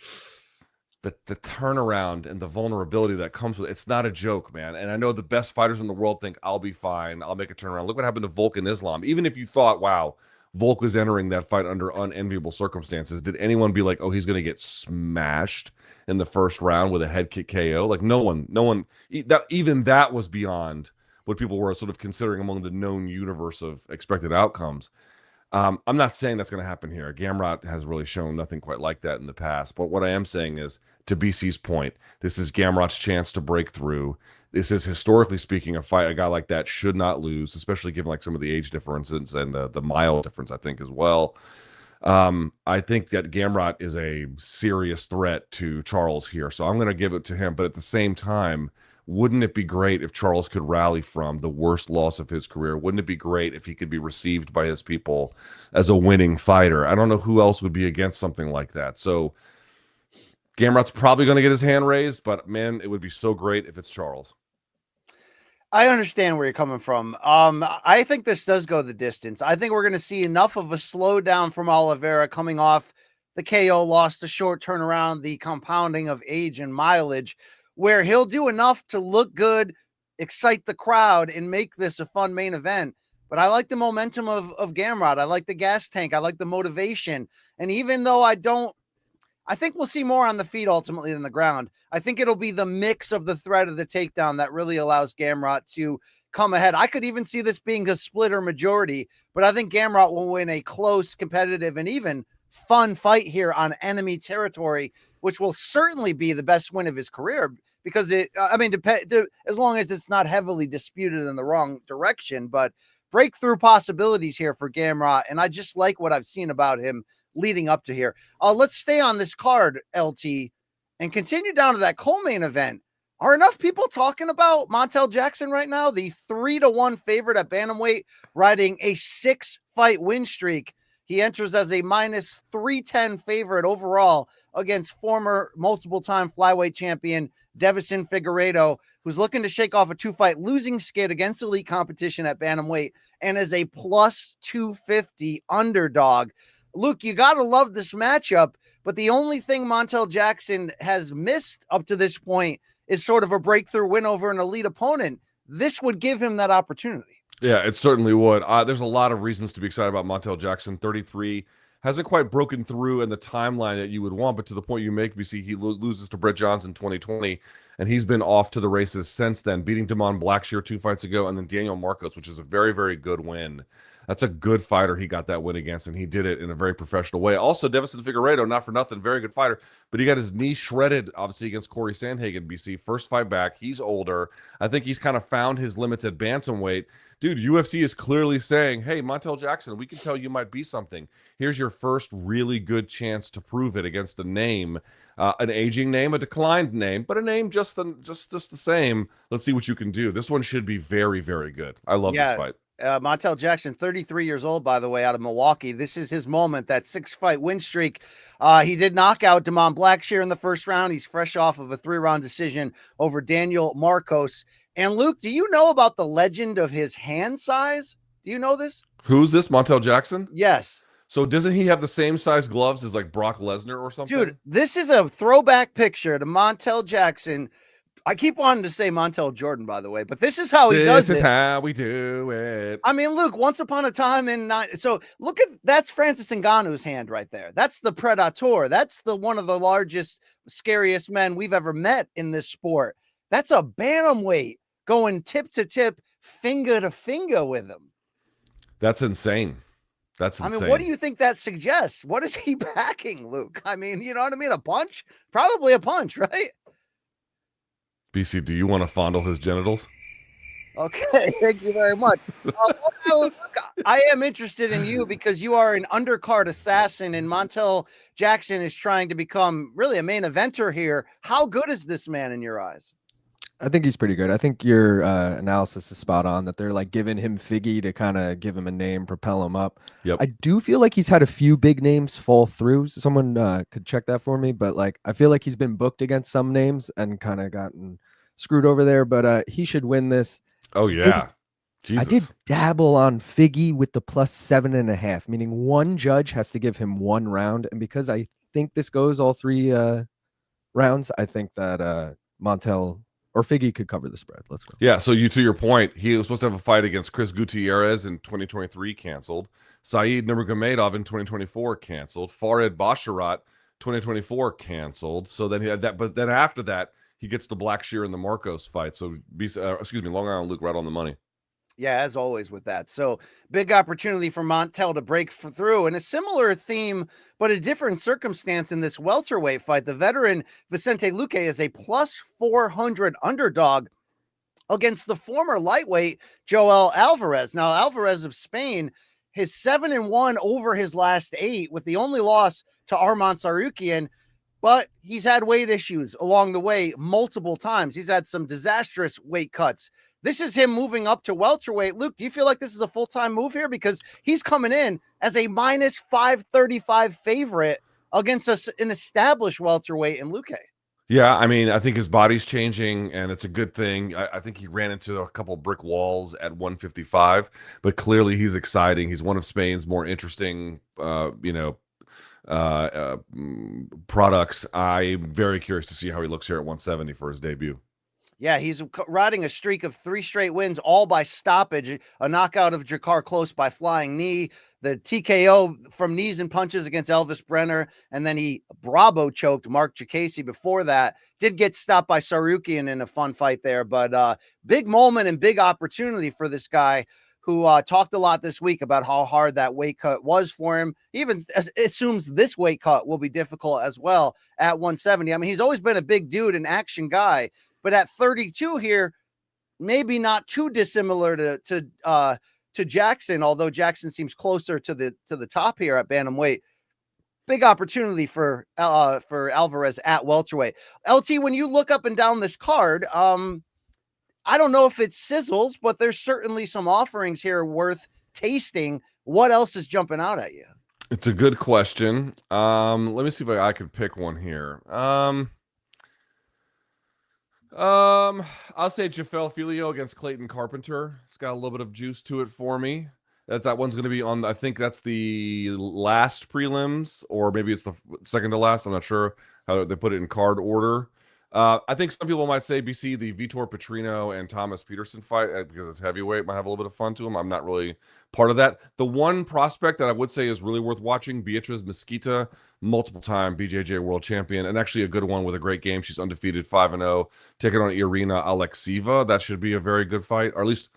the turnaround and the vulnerability that comes with it's not a joke, man. And I know the best fighters in the world think I'll be fine. I'll make a turnaround. Look what happened to Volk in Islam. Even if you thought, wow, Volk was entering that fight under unenviable circumstances, did anyone be like, oh, he's going to get smashed in the first round with a head kick KO? Like no one, even that was beyond what people were sort of considering among the known universe of expected outcomes. I'm not saying that's going to happen here. Gamrot has really shown nothing quite like that in the past. But what I am saying is, to BC's point, this is Gamrot's chance to break through. This is, historically speaking, a fight a guy like that should not lose, especially given like some of the age differences and the mile difference, I think, as well. I think that Gamrot is a serious threat to Charles here. So I'm going to give it to him. But at the same time, wouldn't it be great if Charles could rally from the worst loss of his career? Wouldn't it be great if he could be received by his people as a winning fighter? I don't know who else would be against something like that. So Gamrot's probably going to get his hand raised, but man, it would be so great if it's Charles. I understand where you're coming from. I think this does go the distance. I think we're going to see enough of a slowdown from Oliveira coming off the KO loss, the short turnaround, the compounding of age and mileage, where he'll do enough to look good, excite the crowd, and make this a fun main event. But I like the momentum of Gamrot. I like the gas tank. I like the motivation. And even though I think we'll see more on the feet ultimately than the ground. I think it'll be the mix of the threat of the takedown that really allows Gamrot to come ahead. I could even see this being a split or majority, but I think Gamrot will win a close, competitive, and even fun fight here on enemy territory, which will certainly be the best win of his career because as long as it's not heavily disputed in the wrong direction, but breakthrough possibilities here for Gamrot. And I just like what I've seen about him leading up to here. Let's stay on this card, LT, and continue down to that co-main event. Are enough people talking about Montel Jackson right now? The 3-1 favorite at bantamweight, riding a 6-fight win streak. He enters as a minus 310 favorite overall against former multiple-time flyweight champion Deiveson Figueiredo, who's looking to shake off a 2-fight losing skid against elite competition at bantamweight and is a plus 250 underdog. Luke, you got to love this matchup, but the only thing Montel Jackson has missed up to this point is sort of a breakthrough win over an elite opponent. This would give him that opportunity. Yeah, it certainly would. There's a lot of reasons to be excited about Montel Jackson. 33, hasn't quite broken through in the timeline that you would want, but to the point you make, BC, he loses to Brett Johnson 2020, and he's been off to the races since then, beating Damon Blackshear 2 fights ago, and then Daniel Marcos, which is a very, very good win. That's a good fighter he got that win against, and he did it in a very professional way. Also, Deiveson Figueiredo, not for nothing, very good fighter, but he got his knee shredded, obviously, against Corey Sandhagen, BC. First fight back. He's older. I think he's kind of found his limits at bantamweight. Dude, UFC is clearly saying, hey, Montel Jackson, we can tell you might be something. Here's your first really good chance to prove it against a name, an aging name, a declined name, but a name just the same. Let's see what you can do. This one should be very, very good. I love this fight. Montel Jackson, 33 years old, by the way, out of Milwaukee. This is his moment, that 6-fight win streak. He did knock out Damon Blackshear in the first round. He's fresh off of a 3-round decision over Daniel Marcos. And Luke, do you know about the legend of his hand size? Do you know this? Who's this, Montel Jackson? Yes. So doesn't he have the same size gloves as like Brock Lesnar or something? Dude, this is a throwback picture to Montel Jackson. I keep wanting to say Montel Jordan, by the way, but this is how he does it. This is how we do it. I mean, Luke, once upon a time so look at, that's Francis Ngannou's hand right there. That's the Predator. That's one of the largest, scariest men we've ever met in this sport. That's a bantamweight going tip to tip, finger to finger with him. That's insane. That's insane. I mean, what do you think that suggests? What is he backing, Luke? I mean, you know what I mean? A punch? Probably a punch, right? BC, do you want to fondle his genitals? Okay, thank you very much. I am interested in you because you are an undercard assassin, and Montel Jackson is trying to become really a main eventer here. How good is this man in your eyes? I think he's pretty good. I think your analysis is spot on, that they're like giving him Figgy to kind of give him a name, propel him up. Yep. I do feel like he's had a few big names fall through. Someone could check that for me, but like I feel like he's been booked against some names and kind of gotten screwed over there. But he should win this. Oh yeah, Jesus. I did dabble on Figgy with the plus 7.5, meaning one judge has to give him 1 round, and because I think this goes all 3 rounds, I think that Montel or Figgy could cover the spread. Let's go. Yeah, so to your point, he was supposed to have a fight against Chris Gutierrez in 2023, canceled. Saeed Nurmagomedov in 2024, canceled. Farid Basharat, 2024, canceled. So then he had that, but then after that, he gets the Blackshear and the Marcos fight. So, Long Island Luke right on the money. Yeah, as always with that. So big opportunity for Montel to break through. And a similar theme, but a different circumstance in this welterweight fight. The veteran Vicente Luque is a plus 400 underdog against the former lightweight Joel Alvarez. Now, Alvarez of Spain, his 7-1 over his last 8, with the only loss to Arman Sarukian. But he's had weight issues along the way multiple times. He's had some disastrous weight cuts. This is him moving up to welterweight. Luke, do you feel like this is a full-time move here? Because he's coming in as a minus 535 favorite against an established welterweight in Luque. Yeah, I mean, I think his body's changing, and it's a good thing. I think he ran into a couple brick walls at 155, but clearly he's exciting. He's one of Spain's more interesting, products. I'm very curious to see how he looks here at 170 for his debut. Yeah, he's riding a streak of 3 straight wins, all by stoppage. A knockout of Jakar Close by flying knee, the TKO from knees and punches against Elvis Brenner, and then he Bravo choked Mark Jacasey before that. Did get stopped by Sarukian in a fun fight there, but big moment and big opportunity for this guy who talked a lot this week about how hard that weight cut was for him. He even assumes this weight cut will be difficult as well at 170. I mean, he's always been a big dude, an action guy. But at 32 here, maybe not too dissimilar to Jackson, although Jackson seems closer to the top here at bantamweight. Big opportunity for Alvarez at welterweight. LT, when you look up and down this card, I don't know if it sizzles, but there's certainly some offerings here worth tasting. What else is jumping out at you? It's a good question. Let me see if I could pick one here. I'll say Jafel Filio against Clayton Carpenter. It's got a little bit of juice to it for me. That one's going to be on, I think that's the last prelims, or maybe it's the second to last. I'm not sure how they put it in card order. I think some people might say, BC, the Vitor Petrino and Thomas Peterson fight, because it's heavyweight, might have a little bit of fun to them. I'm not really part of that. The one prospect that I would say is really worth watching, Beatriz Mesquita, multiple-time BJJ world champion, and actually a good one with a great game. She's undefeated, 5-0, taking on Irina Alexieva. That should be a very good fight, or at least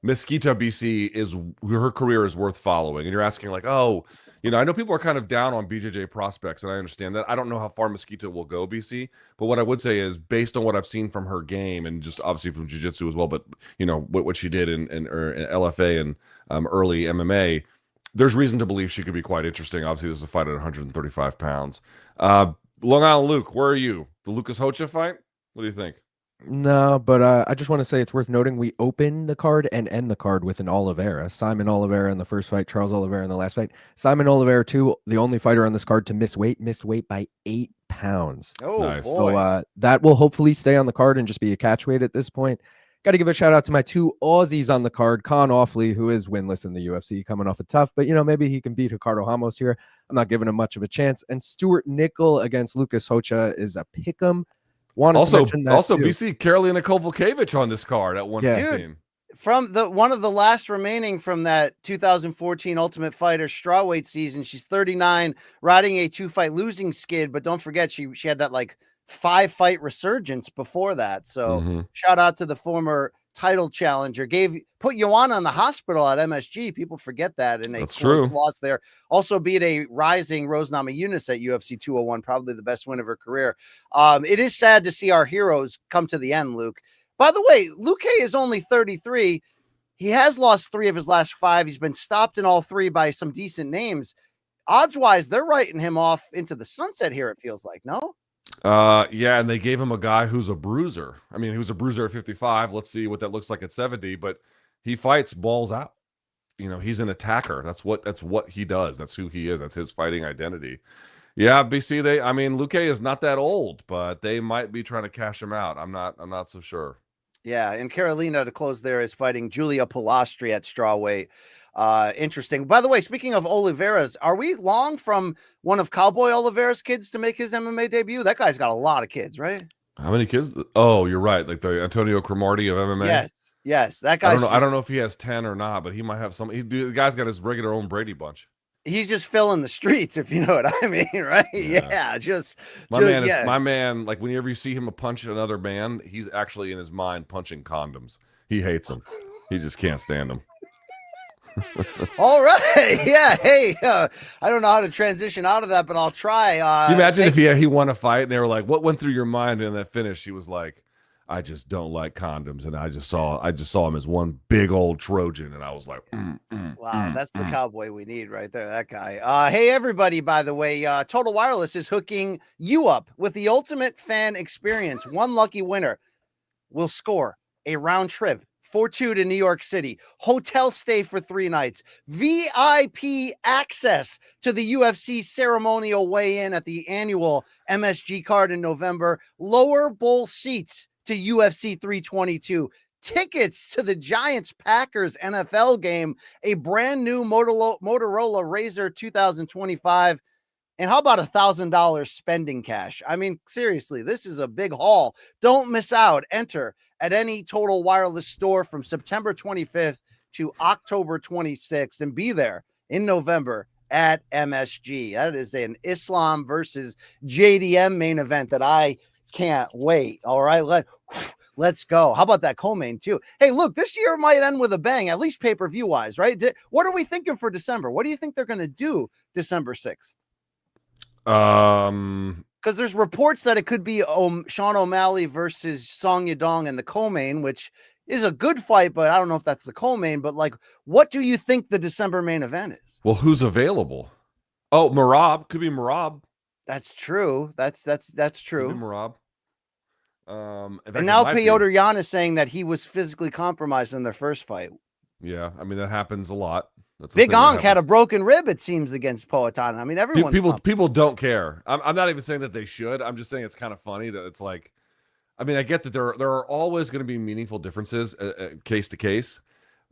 Mesquita, BC, her career is worth following. And you're asking like, oh, I know people are kind of down on BJJ prospects, and I understand that. I don't know how far Mesquita will go, BC, but what I would say is, based on what I've seen from her game, and just obviously from jiu-jitsu as well, but what she did in LFA and early MMA, there's reason to believe she could be quite interesting. Obviously, this is a fight at 135 pounds. Long Island Luke, where are you? The Lucas Hocha fight? What do you think? No, but I just want to say it's worth noting we open the card and end the card with an Oliveira. Simon Oliveira in the first fight, Charles Oliveira in the last fight. Simon Oliveira, too, the only fighter on this card to missed weight by 8 pounds. Oh, nice. boy. So that will hopefully stay on the card and just be a catch weight at this point. Got to give a shout out to my 2 Aussies on the card, Con Offley, who is winless in the UFC, coming off a tough, but maybe he can beat Ricardo Ramos here. I'm not giving him much of a chance. And Stuart Nickel against Lucas Hocha is a pick'em. Also, too. BC, Karolina Kovalkiewicz on this card at 115. From one of the last remaining from that 2014 Ultimate Fighter strawweight season, she's 39, riding a 2-fight losing skid, but don't forget she had that like 5-fight resurgence before that. So shout out to the former title challenger. Put Joanna in the hospital at MSG. People forget that in a close loss there. Also beat a rising Rose Namajunas at UFC 201, probably the best win of her career. It is sad to see our heroes come to the end, Luke. By the way, Luque is only 33. He has lost 3 of his last 5. He's been stopped in all 3 by some decent names. Odds-wise, they're writing him off into the sunset here, it feels like, no? Yeah, and they gave him a guy who's a bruiser. I mean, he was a bruiser at 55. Let's see what that looks like at 70, but he fights balls out. He's an attacker. That's what he does. That's who he is. That's his fighting identity. Yeah, BC, Luque is not that old, but they might be trying to cash him out. I'm not so sure. Yeah, and Karolina to close there is fighting Julia Pilastri at strawweight. Interesting. By the way, speaking of Oliveira's, are we long from one of Cowboy Oliveira's kids to make his MMA debut? That guy's got a lot of kids, right? How many kids? Oh, you're right. Like the Antonio Cromartie of MMA. Yes. That guy. I don't know if he has 10 or not, but he might have some. The guy's got his regular own Brady bunch. He's just filling the streets, if you know what I mean, right? Yeah, my man. Like whenever you see him punch another man, he's actually in his mind punching condoms. He hates them. He just can't stand them. All right. Yeah. Hey, I don't know how to transition out of that, but I'll try. Can you imagine if he won a fight and they were like, "What went through your mind in that finish?" He was like, "I just don't like condoms," and I just saw him as one big old Trojan, and I was like, "Wow, that's the cowboy we need right there." That guy. Hey, everybody! By the way, Total Wireless is hooking you up with the ultimate fan experience. One lucky winner will score a round trip for 2 to New York City, hotel stay for 3 nights, VIP access to the UFC ceremonial weigh-in at the annual MSG card in November, lower bowl seats to UFC 322, tickets to the Giants-Packers NFL game, a brand new Motorola Razr 2025, And how about $1,000 spending cash? I mean, seriously, this is a big haul. Don't miss out. Enter at any Total Wireless store from September 25th to October 26th and be there in November at MSG. That is an Islam versus JDM main event that I can't wait. All right, let's go. How about that co-main too? Hey, look, this year might end with a bang, at least pay-per-view wise, right? What are we thinking for December? What do you think they're going to do December 6th? Because there's reports that it could be Sean O'Malley versus Song Yadong in the co-main, which is a good fight, but I don't know if that's the co-main. But like, what do you think the December main event is? Well, who's available? Oh, Marab. Could be Marab. That's true. That's true. Could be Marab. And now Petr Yan is saying that he was physically compromised in their first fight. Yeah, I mean that happens a lot. That's Big Onk had a broken rib, it seems, against Poatan. I mean, everyone people don't care. I'm not even saying that they should. I'm just saying it's kind of funny that it's like, I mean, I get that there are always going to be meaningful differences case to case,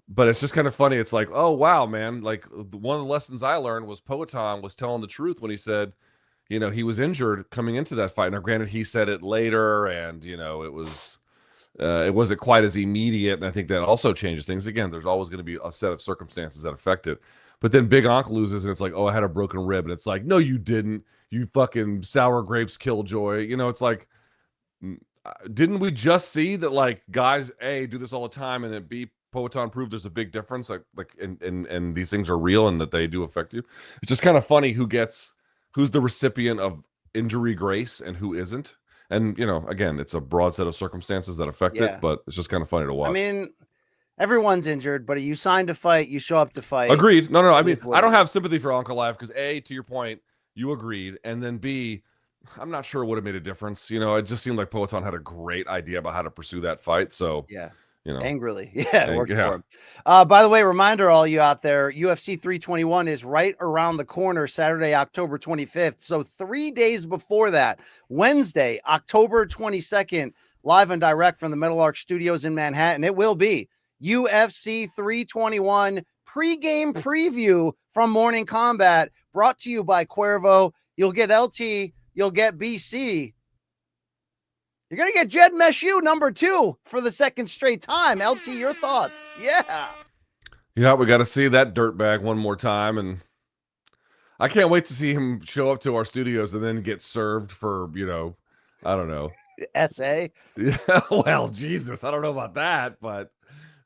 but it's just kind of funny. It's like, oh wow, man! Like one of the lessons I learned was Poatan was telling the truth when he said, you know, he was injured coming into that fight. Now, granted, he said it later, and you know, it wasn't quite as immediate, and I think that also changes things. Again, there's always going to be a set of circumstances that affect it. But then Big Onk loses, and it's like, oh, I had a broken rib, and it's like, no, you didn't. You fucking sour grapes killjoy. You know, it's like, didn't we just see that like guys A do this all the time, and then B Poatan proved there's a big difference, and these things are real and that they do affect you. It's just kind of funny who's the recipient of injury grace and who isn't. And, you know, again, it's a broad set of circumstances that affect it, but it's just kind of funny to watch. I mean, everyone's injured, but you signed to fight, you show up to fight. Agreed. No. I mean, I don't have sympathy for Ankalaev because A, to your point, you agreed. And then B, I'm not sure it would have made a difference. You know, it just seemed like Poatan had a great idea about how to pursue that fight. So, yeah. You know, angrily. Yeah, it worked for him. By the way, reminder, all you out there, UFC 321 is right around the corner, Saturday, October 25th. So 3 days before that, Wednesday, October 22nd, live and direct from the Metal Arc Studios in Manhattan. It will be UFC 321 pregame preview from Morning Combat, brought to you by Cuervo. You'll get LT, you'll get BC. You're going to get Jed Meshew #2 for the second straight time. LT, your thoughts? Yeah. Yeah, we got to see that dirtbag one more time. And I can't wait to see him show up to our studios and then get served for, you know, I don't know. SA? Yeah, well, Jesus, I don't know about that, but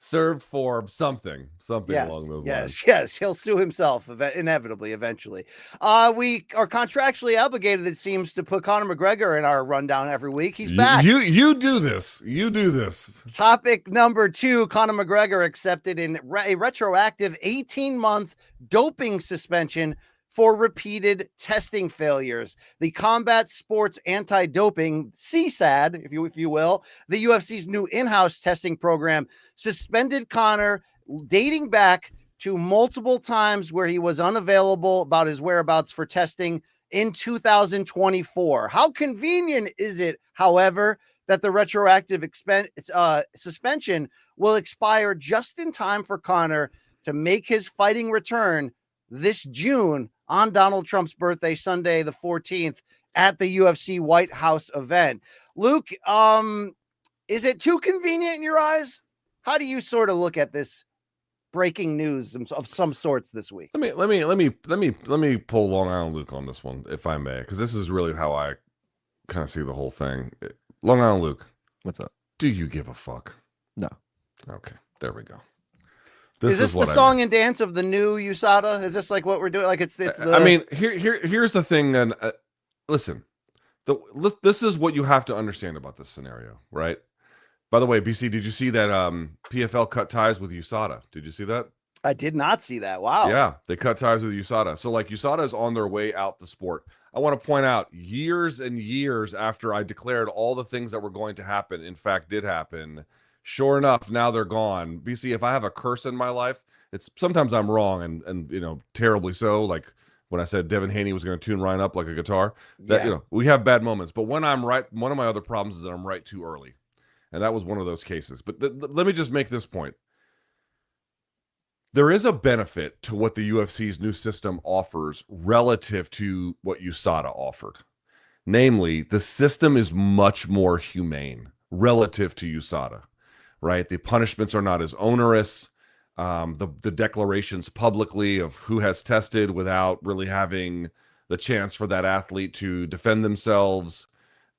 served for something along those lines. Yes, he'll sue himself inevitably, eventually. We are contractually obligated, it seems, to put Conor McGregor in our rundown every week. He's back. You do this. You do this. Topic number 2, Conor McGregor accepted a retroactive 18-month doping suspension for repeated testing failures. The Combat Sports Anti-Doping, CSAD, if you will, the UFC's new in-house testing program, suspended Conor dating back to multiple times where he was unavailable about his whereabouts for testing in 2024. How convenient is it, however, that the retroactive suspension will expire just in time for Conor to make his fighting return this June on Donald Trump's birthday, Sunday, the 14th, at the UFC White House event. Luke, is it too convenient in your eyes? How do you sort of look at this breaking news of some sorts this week? Let me pull Long Island Luke on this one, if I may, because this is really how I kind of see the whole thing. Long Island Luke, what's up? Do you give a fuck? No. Okay, there we go. Is this the song and dance of the new USADA? Is this like what we're doing? Like it's the... I mean, here's the thing. Then listen, this is what you have to understand about this scenario, right? By the way, BC, did you see that PFL cut ties with USADA? Did you see that? I did not see that. Wow. Yeah, they cut ties with USADA. So like USADA is on their way out the sport. I want to point out, years and years after I declared all the things that were going to happen, in fact, did happen. Sure enough, now they're gone. BC, if I have a curse in my life, it's sometimes I'm wrong and you know, terribly so. Like when I said Devin Haney was going to tune Ryan up like a guitar, that you know, we have bad moments. But when I'm right, one of my other problems is that I'm right too early, and that was one of those cases. But let me just make this point: There is a benefit to what the UFC's new system offers relative to what USADA offered. Namely, the system is much more humane relative to USADA, right? The punishments are not as onerous. The declarations publicly of who has tested without really having the chance for that athlete to defend themselves,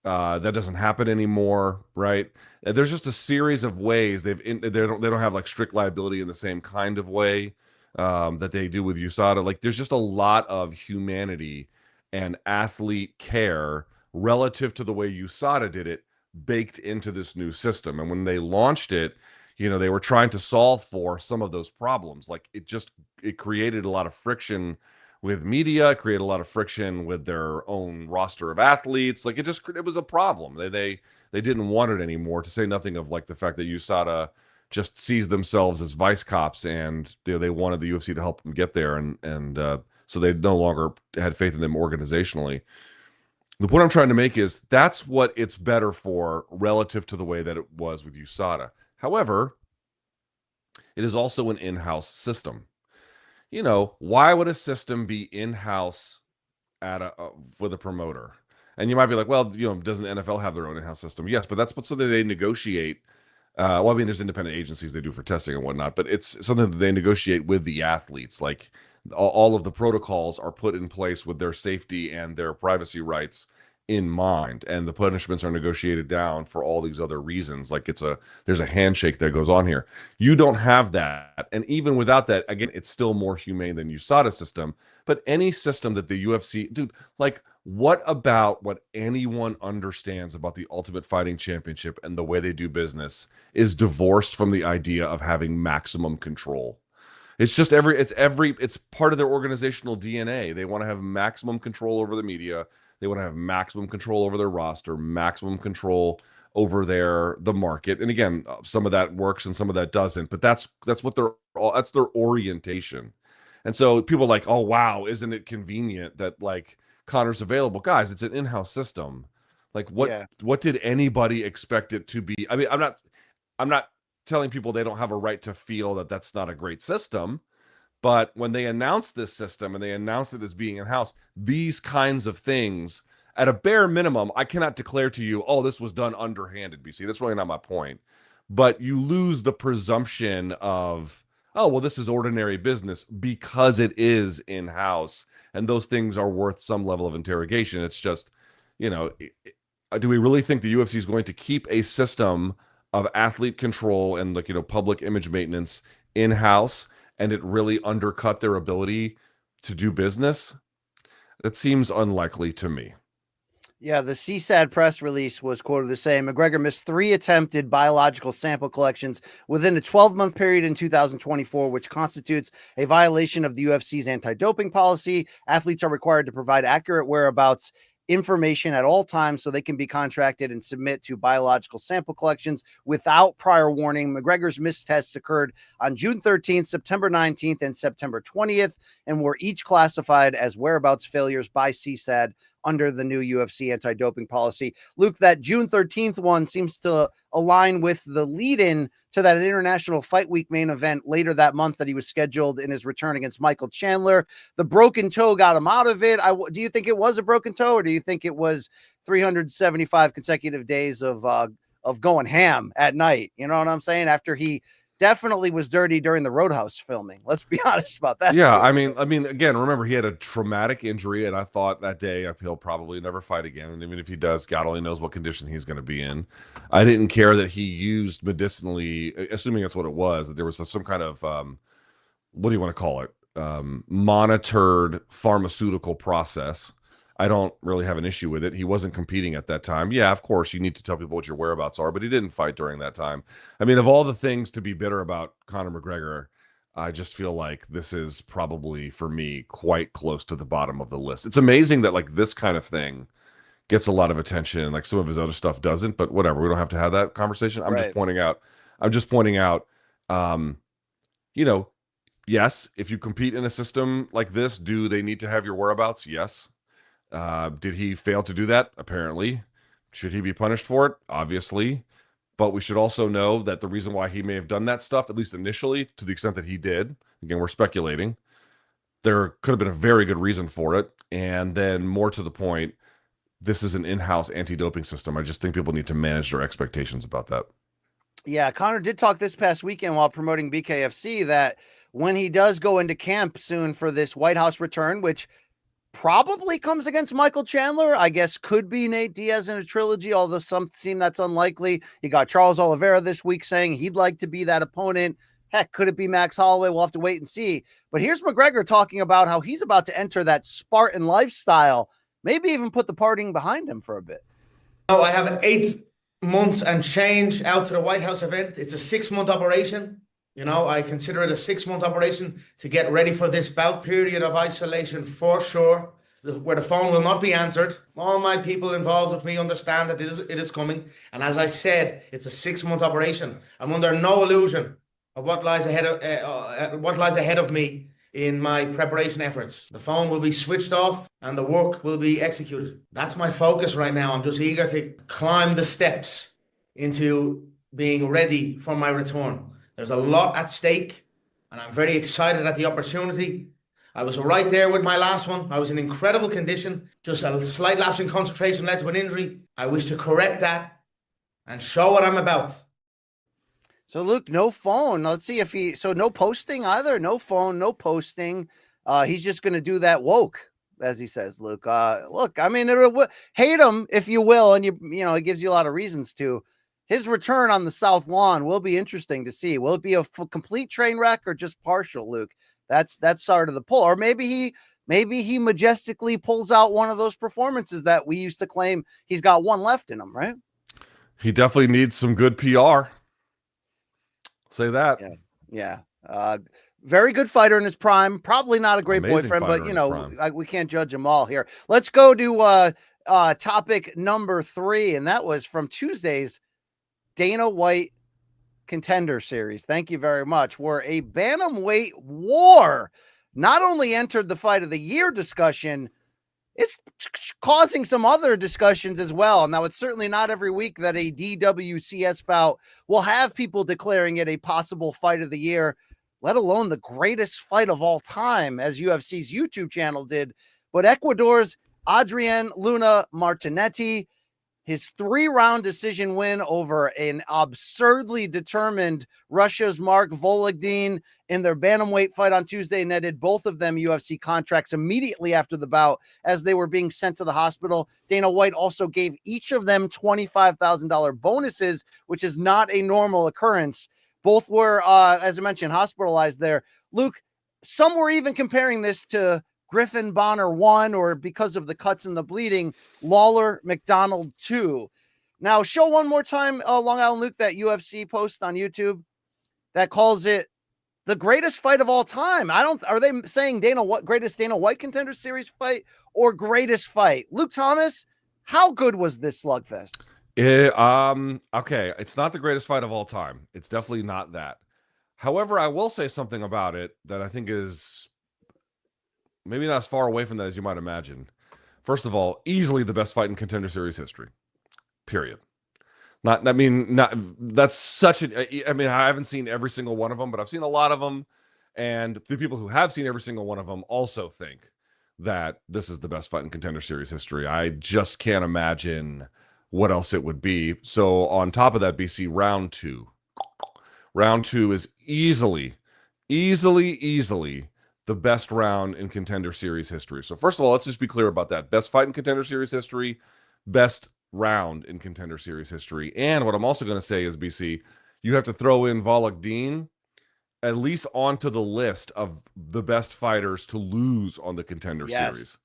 that doesn't happen anymore, right? There's just a series of ways they don't have like strict liability in the same kind of way that they do with USADA. Like there's just a lot of humanity and athlete care relative to the way USADA did it baked into this new system. And when they launched it, they were trying to solve for some of those problems. Like it created a lot of friction with media, created a lot of friction with their own roster of athletes. Like it was a problem. They didn't want it anymore, to say nothing of like the fact that USADA just sees themselves as vice cops, and they wanted the UFC to help them get there. And so they no longer had faith in them organizationally. The point I'm trying to make is that's what it's better for relative to the way that it was with USADA. However, it is also an in-house system. Why would a system be in-house with a promoter? And you might be like, well, doesn't the NFL have their own in-house system? Yes, but that's something they negotiate. There's independent agencies they do for testing and whatnot, but it's something that they negotiate with the athletes. Like all of the protocols are put in place with their safety and their privacy rights in mind, and the punishments are negotiated down for all these other reasons. Like there's a handshake that goes on here. You don't have that, and even without that, again, it's still more humane than USADA system. But any system that the UFC, dude, like what about what anyone understands about the Ultimate Fighting Championship and the way they do business is divorced from the idea of having maximum control. It's just it's part of their organizational DNA. They want to have maximum control over the media. They want to have maximum control over their roster, maximum control over the market. And again, some of that works and some of that doesn't, but that's their orientation. And so people are like, oh wow, isn't it convenient that like Conor's available? Guys, it's an in-house system. Like what did anybody expect it to be? I mean, I'm not telling people they don't have a right to feel that that's not a great system. But when they announced this system and they announced it as being in-house, these kinds of things, at a bare minimum, I cannot declare to you, oh, this was done underhanded, BC. That's really not my point. But you lose the presumption of, oh, well, this is ordinary business because it is in-house. And those things are worth some level of interrogation. It's just, do we really think the UFC is going to keep a system of athlete control and public image maintenance in-house, and it really undercut their ability to do business? That seems unlikely to me. Yeah, the CSAD press release was quoted as saying McGregor missed 3 attempted biological sample collections within a 12-month period in 2024, which constitutes a violation of the UFC's anti-doping policy. Athletes are required to provide accurate whereabouts information at all times so they can be contracted and submit to biological sample collections without prior warning. McGregor's missed tests occurred on June 13th, September 19th, and September 20th, and were each classified as whereabouts failures by CSAD under the new UFC anti-doping policy. Luke, that June 13th one seems to align with the lead-in to that International Fight Week main event later that month that he was scheduled in his return against Michael Chandler. The broken toe got him out of it. Do you think it was a broken toe, or do you think it was 375 consecutive days of going ham at night? You know what I'm saying? After he definitely was dirty during the Roadhouse filming. Let's be honest about that. Yeah, too. I mean, again, remember he had a traumatic injury, and I thought that day he'll probably never fight again. And even if he does, God only knows what condition he's going to be in. I didn't care that he used medicinally, assuming that's what it was, that there was some kind of what do you want to call it? Monitored pharmaceutical process. I don't really have an issue with it. He wasn't competing at that time. Yeah, of course, you need to tell people what your whereabouts are, but he didn't fight during that time. I mean, of all the things to be bitter about Conor McGregor, I just feel like this is probably, for me, quite close to the bottom of the list. It's amazing that like this kind of thing gets a lot of attention and like some of his other stuff doesn't, but whatever. We don't have to have that conversation. I'm just pointing out, yes, if you compete in a system like this, do they need to have your whereabouts? Yes. Did he fail to do that? Apparently. Should he be punished for it? Obviously. But we should also know that the reason why he may have done that stuff, at least initially, to the extent that he did, Again, we're speculating. There could have been a very good reason for it. And then more to the point, this is an in-house anti-doping system. I just think people need to manage their expectations about that. Yeah, Conor did talk this past weekend while promoting BKFC that when he does go into camp soon for this White House return, which probably comes against Michael Chandler, I guess could be Nate Diaz in a trilogy, although some seem that's unlikely. He got Charles Oliveira this week saying he'd like to be that opponent. Heck, could it be Max Holloway? We'll have to wait and see. But here's McGregor talking about how he's about to enter that Spartan lifestyle, maybe even put the partying behind him for a bit. I have 8 months and change out to the White House event. It's a 6-month operation. I consider it a 6-month operation to get ready for this bout. Period of isolation for sure, where the phone will not be answered. All my people involved with me understand that it is coming. And as I said, it's a 6-month operation. I'm under no illusion of what lies ahead of me in my preparation efforts. The phone will be switched off and the work will be executed. That's my focus right now. I'm just eager to climb the steps into being ready for my return. There's a lot at stake and I'm very excited at the opportunity. I was right there with my last one. I was in incredible condition. Just a slight lapse in concentration led to an injury. I wish to correct that and show what I'm about. So, Luke, no phone. Let's see if so no posting either. No phone, no posting. He's just going to do that woke, as he says, Luke. Look, I mean, hate him if you will, and it gives you a lot of reasons to. His return on the South Lawn will be interesting to see. Will it be a complete train wreck or just partial, Luke? That's sort of the pull. Or maybe he majestically pulls out one of those performances that we used to claim he's got one left in him, right? He definitely needs some good PR. Say that. Yeah. Very good fighter in his prime. Probably not a great Amazing boyfriend, fighter but we can't judge them all here. Let's go to topic number 3, and that was from Tuesday's Dana White Contender Series. Thank you very much. Where a bantamweight war not only entered the fight of the year discussion, it's causing some other discussions as well. Now, it's certainly not every week that a DWCS bout will have people declaring it a possible fight of the year, let alone the greatest fight of all time, as UFC's YouTube channel did. But Ecuador's Adrian Luna Martinetti, his 3-round decision win over an absurdly determined Russia's Mark Vologdin in their bantamweight fight on Tuesday netted both of them UFC contracts immediately after the bout as they were being sent to the hospital. Dana White also gave each of them $25,000 bonuses, which is not a normal occurrence. Both were, as I mentioned, hospitalized there. Luke, some were even comparing this to Griffin Bonner 1, or because of the cuts and the bleeding, Lawler McDonald 2. Now, show one more time, Long Island Luke, that UFC post on YouTube that calls it the greatest fight of all time. Are they saying greatest Dana White Contender Series fight or greatest fight? Luke Thomas, how good was this slugfest? Okay, it's not the greatest fight of all time. It's definitely not that. However, I will say something about it that I think is maybe not as far away from that as you might imagine. First of all, easily the best fight in Contender Series history. Period. That's such a, I haven't seen every single one of them, but I've seen a lot of them. And the people who have seen every single one of them also think that this is the best fight in Contender Series history. I just can't imagine what else it would be. So on top of that, BC, round two. Round 2 is easily the best round in Contender Series history. So first of all, let's just be clear about that. Best fight in Contender Series history, best round in Contender Series history. And what I'm also going to say is, BC, you have to throw in Vologdin at least onto the list of the best fighters to lose on the Contender Series.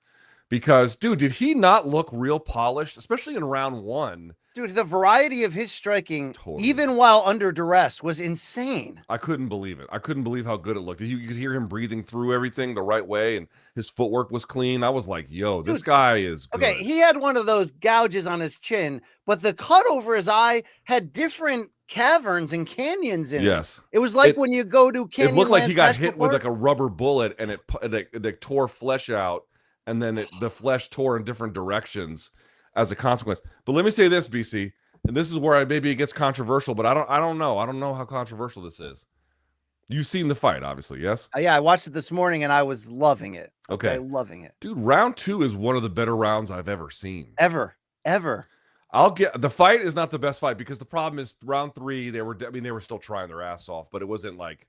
Because, dude, did he not look real polished, especially in round 1? Dude, the variety of his striking, even while under duress, was insane. I couldn't believe it. I couldn't believe how good it looked. You could hear him breathing through everything the right way, and his footwork was clean. I was like, yo, dude, this guy is good. Okay, he had one of those gouges on his chin, but the cut over his eye had different caverns and canyons in it. Yes. It was like when you go to Canyon. It looked like he got hit with like a rubber bullet, and it tore flesh out, and then the flesh tore in different directions as a consequence. But let me say this, BC, and this is where maybe it gets controversial, but I don't know. I don't know how controversial this is. You've seen the fight, obviously, yes? Yeah, I watched it this morning and I was loving it. Okay. Loving it. Dude, round 2 is one of the better rounds I've ever seen. Ever. The fight is not the best fight because the problem is round 3, they were still trying their ass off, but it wasn't like,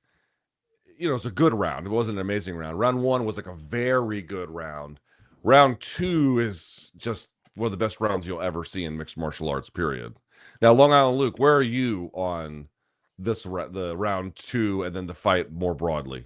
it was a good round. It wasn't an amazing round. Round 1 was like a very good round. Round 2 is just one of the best rounds you'll ever see in mixed martial arts, period. Now, Long Island Luke, where are you on the round 2 and then the fight more broadly?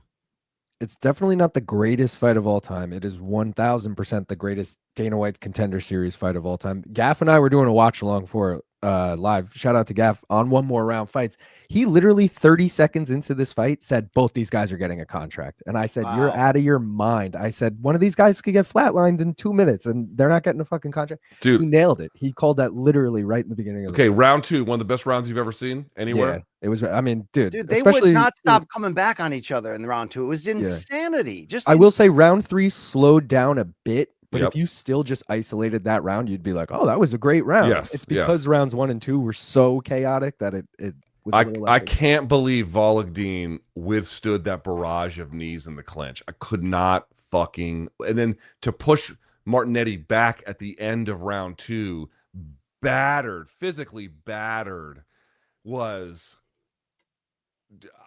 It's definitely not the greatest fight of all time. It is 1000% the greatest Dana White's Contender Series fight of all time. Gaff and I were doing a watch along for it live. Shout out to Gaff on One More Round Fights. He literally 30 seconds into this fight said both these guys are getting a contract. And I said, You're out of your mind. I said, one of these guys could get flatlined in 2 minutes and they're not getting a fucking contract. Dude, he nailed it. He called that literally right in the beginning of the fight. Round 2, one of the best rounds you've ever seen anywhere. Yeah, it was. I mean, dude, They especially, would not stop coming back on each other in the round 2. It was insanity. I will say round 3 slowed down a bit. But Yep. if you still just isolated that round, you'd be like, "Oh, that was a great round." Yes, It's because rounds 1 and 2 were so chaotic that it was. I can't believe Vologdin withstood that barrage of knees in the clinch. I could not fucking. And then to push Martinetti back at the end of round 2, physically battered, was.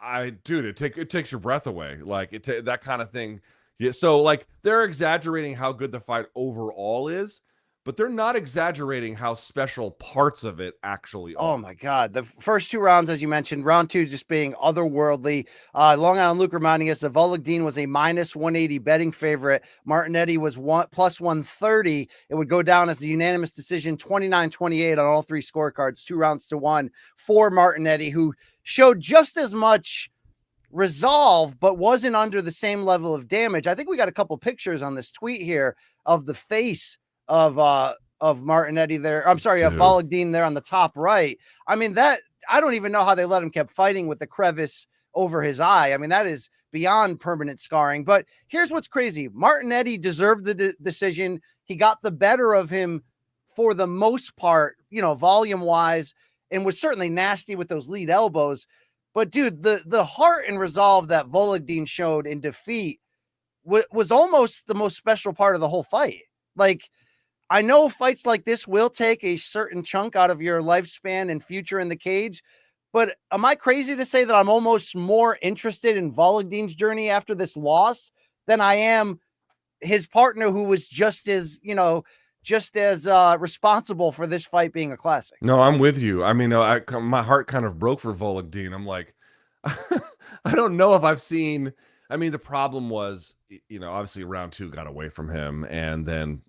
It takes your breath away. Like that kind of thing. Yeah, so like they're exaggerating how good the fight overall is, but they're not exaggerating how special parts of it actually are. Oh my God. The first 2 rounds, as you mentioned, round 2 just being otherworldly. Long Island Luke reminding us that Vologdin was a -180 betting favorite. Martinetti was +130. It would go down as a unanimous decision, 29-28 on all 3 scorecards, 2 rounds to 1 for Martinetti, who showed just as much resolve, but wasn't under the same level of damage. I think we got a couple pictures on this tweet here of the face of Martinetti there. I'm sorry, of Vologdin there on the top right. I mean, that I don't even know how they let him keep fighting with the crevice over his eye. I mean, that is beyond permanent scarring. But here's what's crazy. Martinetti deserved the decision. He got the better of him for the most part, volume wise, and was certainly nasty with those lead elbows. But dude, the heart and resolve that Vologdin showed in defeat was almost the most special part of the whole fight. Like, I know fights like this will take a certain chunk out of your lifespan and future in the cage, but am I crazy to say that I'm almost more interested in Vologdin's journey after this loss than I am his partner, who was just as responsible for this fight being a classic? No, I'm with you. I mean, my heart kind of broke for Vologdin. I'm like, I don't know if I've seen. I mean, the problem was, obviously round 2 got away from him, and then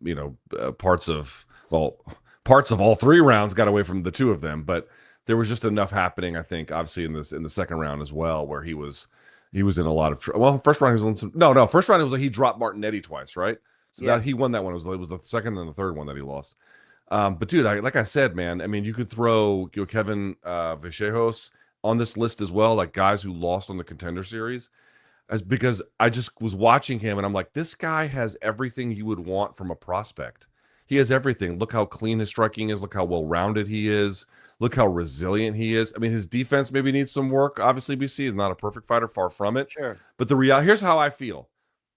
parts of all 3 rounds got away from the 2 of them. But there was just enough happening, I think, obviously in the second round as well, where he was in a lot of trouble. Well, first round he was in some. First round it was like he dropped Martinetti twice, right? So that he won that one. It was the second and the third one that he lost. But dude, like I said, man, I mean, you could throw Kevin Vallejos on this list as well, like guys who lost on the Contender Series, because I just was watching him and I'm like, this guy has everything you would want from a prospect. He has everything. Look how clean his striking is. Look how well-rounded he is. Look how resilient he is. I mean, his defense maybe needs some work. Obviously, BC is not a perfect fighter, far from it. Sure. But here's how I feel.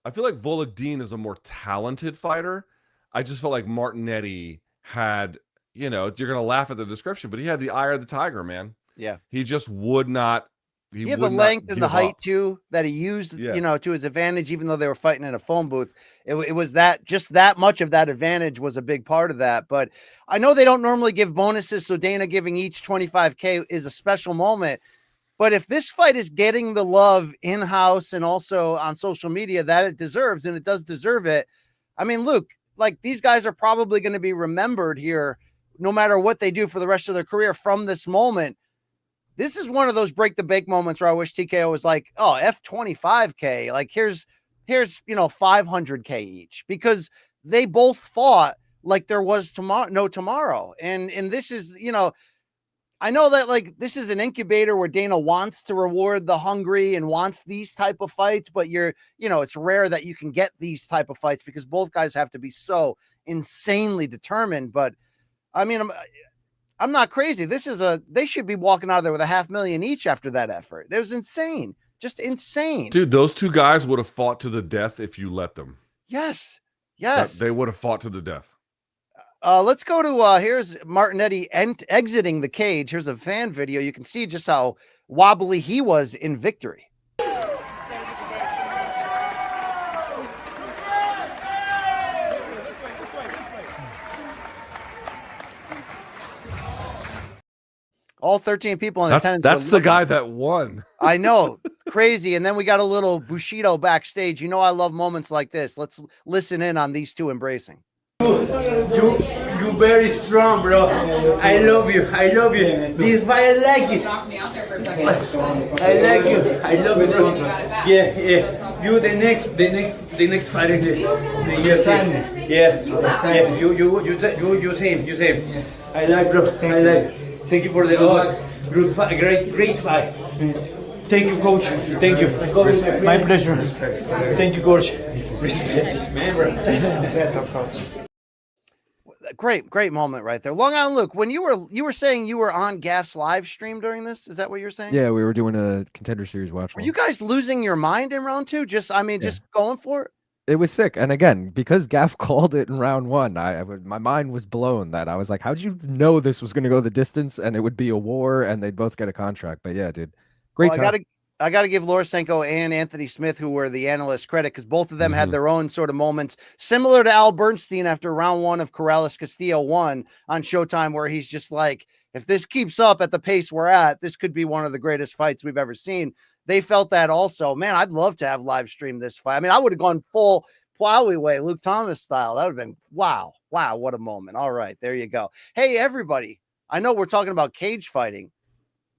I feel like Vologdin is a more talented fighter. I just felt like Martinetti had, you're going to laugh at the description, but he had the eye of the tiger, man. Yeah. He just would not. He had the length and the height up. too that he used, Yes. To his advantage, even though they were fighting in a phone booth. It was that much of that advantage was a big part of that. But I know they don't normally give bonuses, so Dana giving each $25K is a special moment. But if this fight is getting the love in-house and also on social media that it deserves, and it does deserve it, I mean, Luke, like, these guys are probably going to be remembered here no matter what they do for the rest of their career from this moment. This is one of those break the bank moments where I wish TKO was like, oh, F25K. Like, here's 500K each, because they both fought like there was no tomorrow. And this is, I know that, like, this is an incubator where Dana wants to reward the hungry and wants these type of fights, but it's rare that you can get these type of fights because both guys have to be so insanely determined. But I mean, I'm not crazy. They should be walking out of there with $500,000 each after that effort. It was insane. Just insane. Dude, those two guys would have fought to the death if you let them. Yes. Yes. They would have fought to the death. Let's go to here's Martinetti exiting the cage. Here's a fan video. You can see just how wobbly he was in victory. All 13 people in attendance. That's the guy that won. I know. Crazy. And then we got a little Bushido backstage. You know, I love moments like this. Let's listen in on these two embracing. You very strong, bro. I love you. I love you. This fight, I like it. I like you. I love you, bro. Yeah. You the next fighter in the UFC. Yeah. You same. I like, bro. I like. Thank you for the good fight. Great fight. Thank you, coach. Thank you. My pleasure. Thank you, coach. Respect this man, bro. Respect, coach. Great moment right there. Long Island Luke, when you were saying you were on Gaff's live stream during this, is that what you're saying? Yeah, we were doing a Contender Series watch. Were you guys losing your mind in round two? Just going for it? It was sick. And again, because Gaff called it in round one, my mind was blown that I was like, how'd you know this was going to go the distance and it would be a war and they'd both get a contract? But yeah, dude, great time. I got to give Lorisenko and Anthony Smith, who were the analysts, credit because both of them had their own sort of moments, similar to Al Bernstein after round one of Corrales Castillo 1 on Showtime, where he's just like, if this keeps up at the pace we're at, this could be one of the greatest fights we've ever seen. They felt that also. Man, I'd love to have live streamed this fight. I mean, I would have gone full Plowy way, Luke Thomas style. That would have been wow, what a moment. All right, there you go. Hey, everybody, I know we're talking about cage fighting,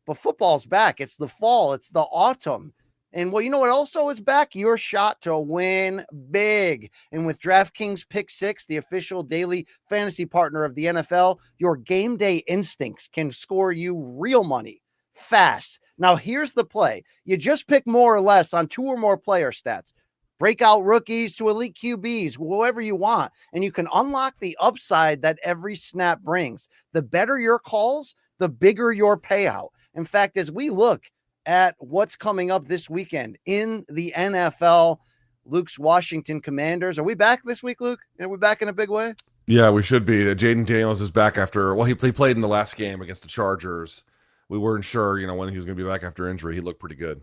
but football's back. It's the fall. It's the autumn. And well, you know what also is back? Your shot to win big. And with DraftKings Pick 6, the official daily fantasy partner of the NFL, your game day instincts can score you real money fast. Now, here's the play. You just pick more or less on 2 or more player stats. Breakout rookies to elite QBs, whoever you want. And you can unlock the upside that every snap brings. The better your calls, the bigger your payout. In fact, as we look at what's coming up this weekend in the NFL, Luke's Washington Commanders. Are we back this week, Luke? Are we back in a big way? Yeah, we should be. Jaden Daniels is back after, he played in the last game against the Chargers. We weren't sure, when he was going to be back after injury. He looked pretty good.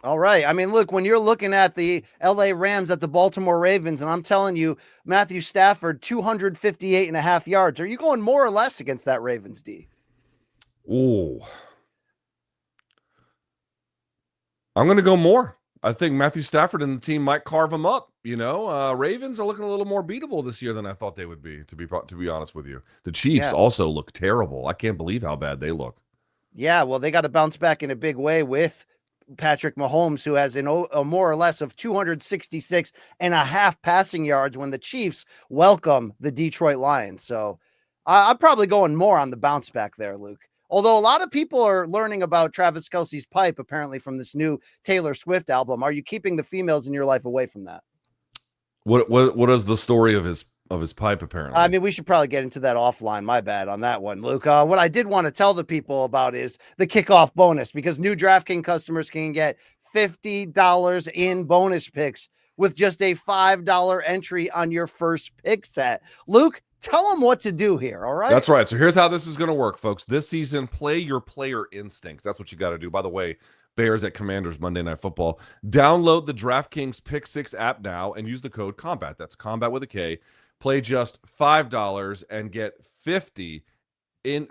All right. I mean, look, when you're looking at the LA Rams at the Baltimore Ravens, and I'm telling you, Matthew Stafford, 258.5 yards. Are you going more or less against that Ravens D? Ooh. I'm going to go more. I think Matthew Stafford and the team might carve him up. Ravens are looking a little more beatable this year than I thought they would be, to be honest with you. The Chiefs also look terrible. I can't believe how bad they look. Yeah, well, they got to bounce back in a big way with Patrick Mahomes, who has a more or less of 266.5 passing yards when the Chiefs welcome the Detroit Lions. So I'm probably going more on the bounce back there, Luke. Although a lot of people are learning about Travis Kelce's pipe, apparently from this new Taylor Swift album. Are you keeping the females in your life away from that? What is the story of his pipe, apparently? I mean, we should probably get into that offline. My bad on that one, Luke. What I did want to tell the people about is the kickoff bonus, because new DraftKings customers can get $50 in bonus picks with just a $5 entry on your first pick set. Luke, tell them what to do here, all right? That's right. So here's how this is going to work, folks. This season, play your player instincts. That's what you got to do. By the way, Bears at Commanders Monday Night Football. Download the DraftKings Pick 6 app now and use the code COMBAT. That's COMBAT with a K. Play just $5 and get $50 in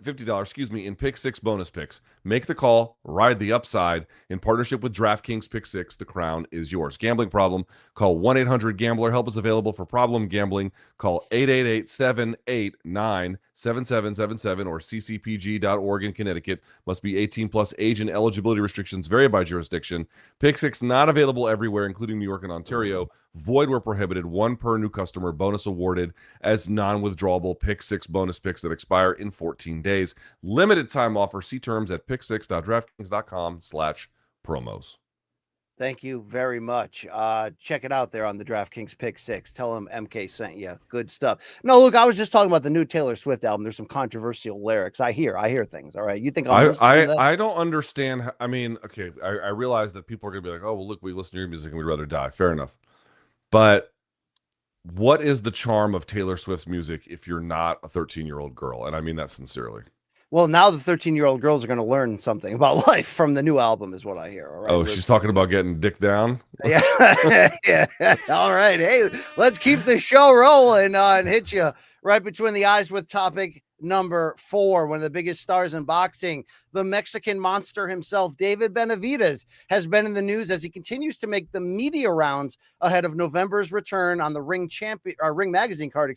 Pick 6 bonus picks. Make the call, ride the upside. In partnership with DraftKings Pick 6, the crown is yours. Gambling problem? Call 1-800-GAMBLER. Help is available for problem gambling. Call 888-789-7777 or ccpg.org in Connecticut. Must be 18 plus. Age and eligibility restrictions vary by jurisdiction. Pick 6 not available everywhere, including New York and Ontario. Void where prohibited. 1 per new customer. Bonus awarded as non-withdrawable Pick 6 bonus picks that expire in 14 days. Limited time offer. See terms at pick6.draftkings.com/promos. Thank you very much. Check it out there on the DraftKings Pick 6. Tell them MK sent you. Good stuff. No, look, I was just talking about the new Taylor Swift album. There's some controversial lyrics. I hear things. All right. You think I don't understand. I mean, okay, I realize that people are going to be like, oh, well, look, we listen to your music and we'd rather die. Fair enough. But what is the charm of Taylor Swift's music if you're not a 13-year-old girl? And I mean that sincerely. Well, now the 13-year-old girls are going to learn something about life from the new album is what I hear. All right. Oh, she's talking about getting dick down? Yeah. Yeah. All right. Hey, let's keep the show rolling and hit you right between the eyes with topic number 4. One of the biggest stars in boxing, the Mexican monster himself, David Benavidez, has been in the news as he continues to make the media rounds ahead of November's return on the Ring Magazine card,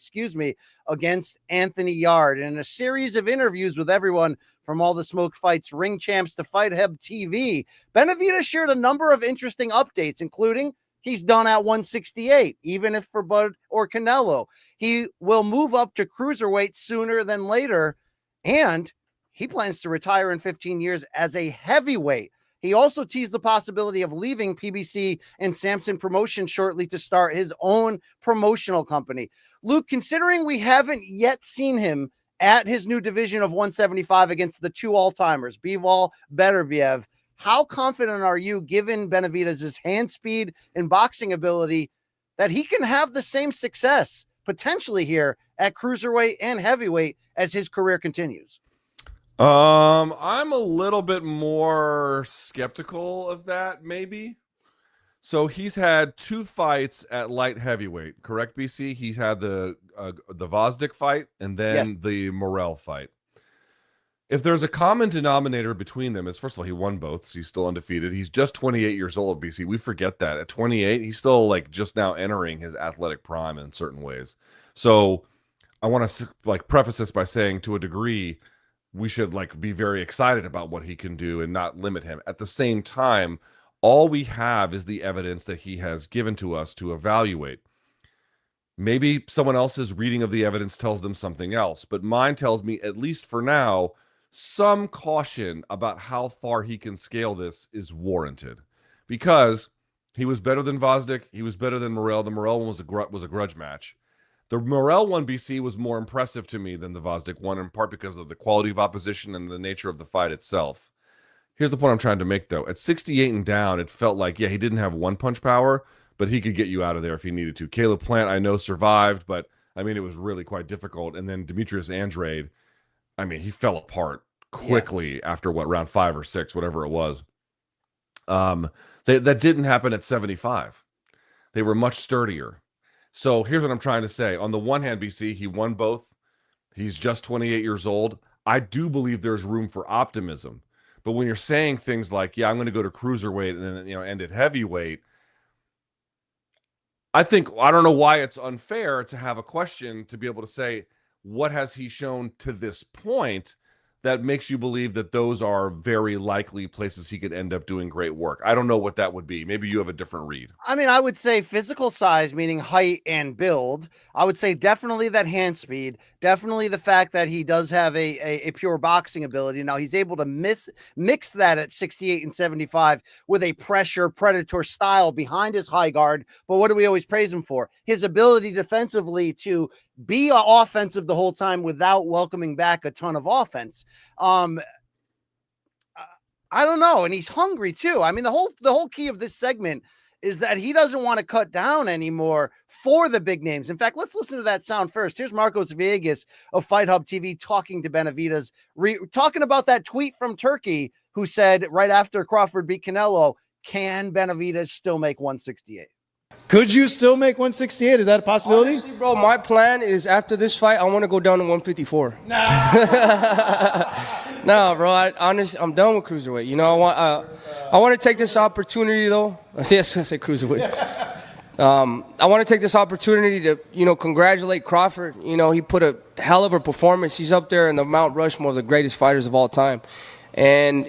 against Anthony Yard. And in a series of interviews with everyone from All the Smoke Fights, Ring Champs to Fight Hub TV, Benavidez shared a number of interesting updates, including he's done at 168, even if for Bud or Canelo. He will move up to cruiserweight sooner than later, and he plans to retire in 15 years as a heavyweight. He also teased the possibility of leaving PBC and Samson Promotion shortly to start his own promotional company. Luke, considering we haven't yet seen him at his new division of 175 against the two all-timers, Bivol, Beterbiev, how confident are you, given Benavidez's hand speed and boxing ability, that he can have the same success potentially here at cruiserweight and heavyweight as his career continues? I'm a little bit more skeptical of that, maybe. So he's had 2 fights at light heavyweight, correct, BC? He's had the Vosdick fight and then the Morrell fight. If there's a common denominator between them, is first of all, he won both, so he's still undefeated. He's just 28 years old, BC. We forget that. At 28, he's still like just now entering his athletic prime in certain ways. So I want to like preface this by saying, to a degree, we should like be very excited about what he can do and not limit him. At the same time, all we have is the evidence that he has given to us to evaluate. Maybe someone else's reading of the evidence tells them something else, but mine tells me, at least for now, some caution about how far he can scale this is warranted, because he was better than Vosdick. He was better than Morrell. The Morrell one was a grudge match. The Morrell one, BC, was more impressive to me than the Vosdick one, in part because of the quality of opposition and the nature of the fight itself. Here's the point I'm trying to make, though. At 68 and down, it felt like, yeah, he didn't have one-punch power, but he could get you out of there if he needed to. Caleb Plant, I know, survived, but, I mean, it was really quite difficult. And then Demetrius Andrade, I mean, he fell apart quickly after, round 5 or 6, whatever it was. That didn't happen at 75. They were much sturdier. So here's what I'm trying to say. On the one hand, BC, he won both. He's just 28 years old. I do believe there's room for optimism. But when you're saying things like, yeah, I'm going to go to cruiserweight and then, end at heavyweight, I don't know why it's unfair to have a question to be able to say, what has he shown to this point that makes you believe that those are very likely places he could end up doing great work? I don't know what that would be. Maybe you have a different read. I mean, I would say physical size, meaning height and build. I would say definitely that hand speed, definitely the fact that he does have a pure boxing ability. Now, he's able to mix that at 68 and 75 with a pressure predator style behind his high guard. But what do we always praise him for? His ability defensively to be offensive the whole time without welcoming back a ton of offense. I don't know. And he's hungry too. I mean, the whole key of this segment is that he doesn't want to cut down anymore for the big names. In fact, let's listen to that sound first. Here's Marcos Viegas of Fight Hub TV talking to Benavidez, talking about that tweet from Turkey, who said right after Crawford beat Canelo, can Benavidez still make 168? Could you still make 168? Is that a possibility? Honestly, bro, my plan is after this fight, I want to go down to 154. Nah, bro. I'm done with cruiserweight. I want to take this opportunity, though. Yes, I say cruiserweight. I want to take this opportunity to, congratulate Crawford. He put a hell of a performance. He's up there in the Mount Rushmore of the greatest fighters of all time. And,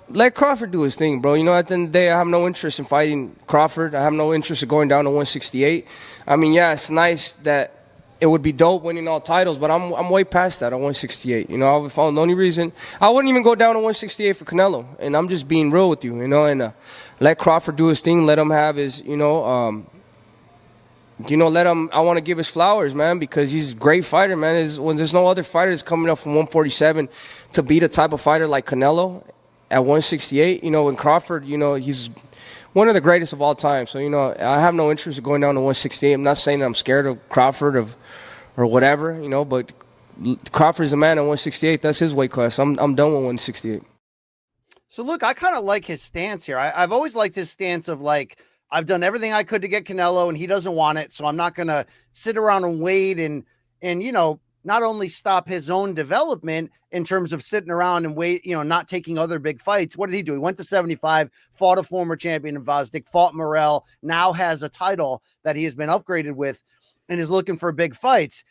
let Crawford do his thing, bro. At the end of the day, I have no interest in fighting Crawford. I have no interest in going down to 168. I mean, yeah, it's nice that, it would be dope winning all titles, but I'm way past that at 168. You know, I found the only reason I wouldn't even go down to 168 for Canelo, and I'm just being real with you, you know, and let Crawford do his thing, let him have his, let him. I want to give his flowers, man, because he's a great fighter, man. When there's no other fighter that's coming up from 147 to beat a type of fighter like Canelo at 168, and Crawford, he's one of the greatest of all time. So, I have no interest in going down to 168. I'm not saying that I'm scared of Crawford or whatever, but Crawford's a man at 168. That's his weight class. I'm done with 168. So, look, I kind of like his stance here. I've always liked his stance of, like, I've done everything I could to get Canelo, and he doesn't want it, so I'm not going to sit around and wait and not only stop his own development in terms of sitting around and wait, not taking other big fights. What did he do? He went to 75, fought a former champion in Vosdik, fought Morrell, now has a title that he has been upgraded with and is looking for big fights.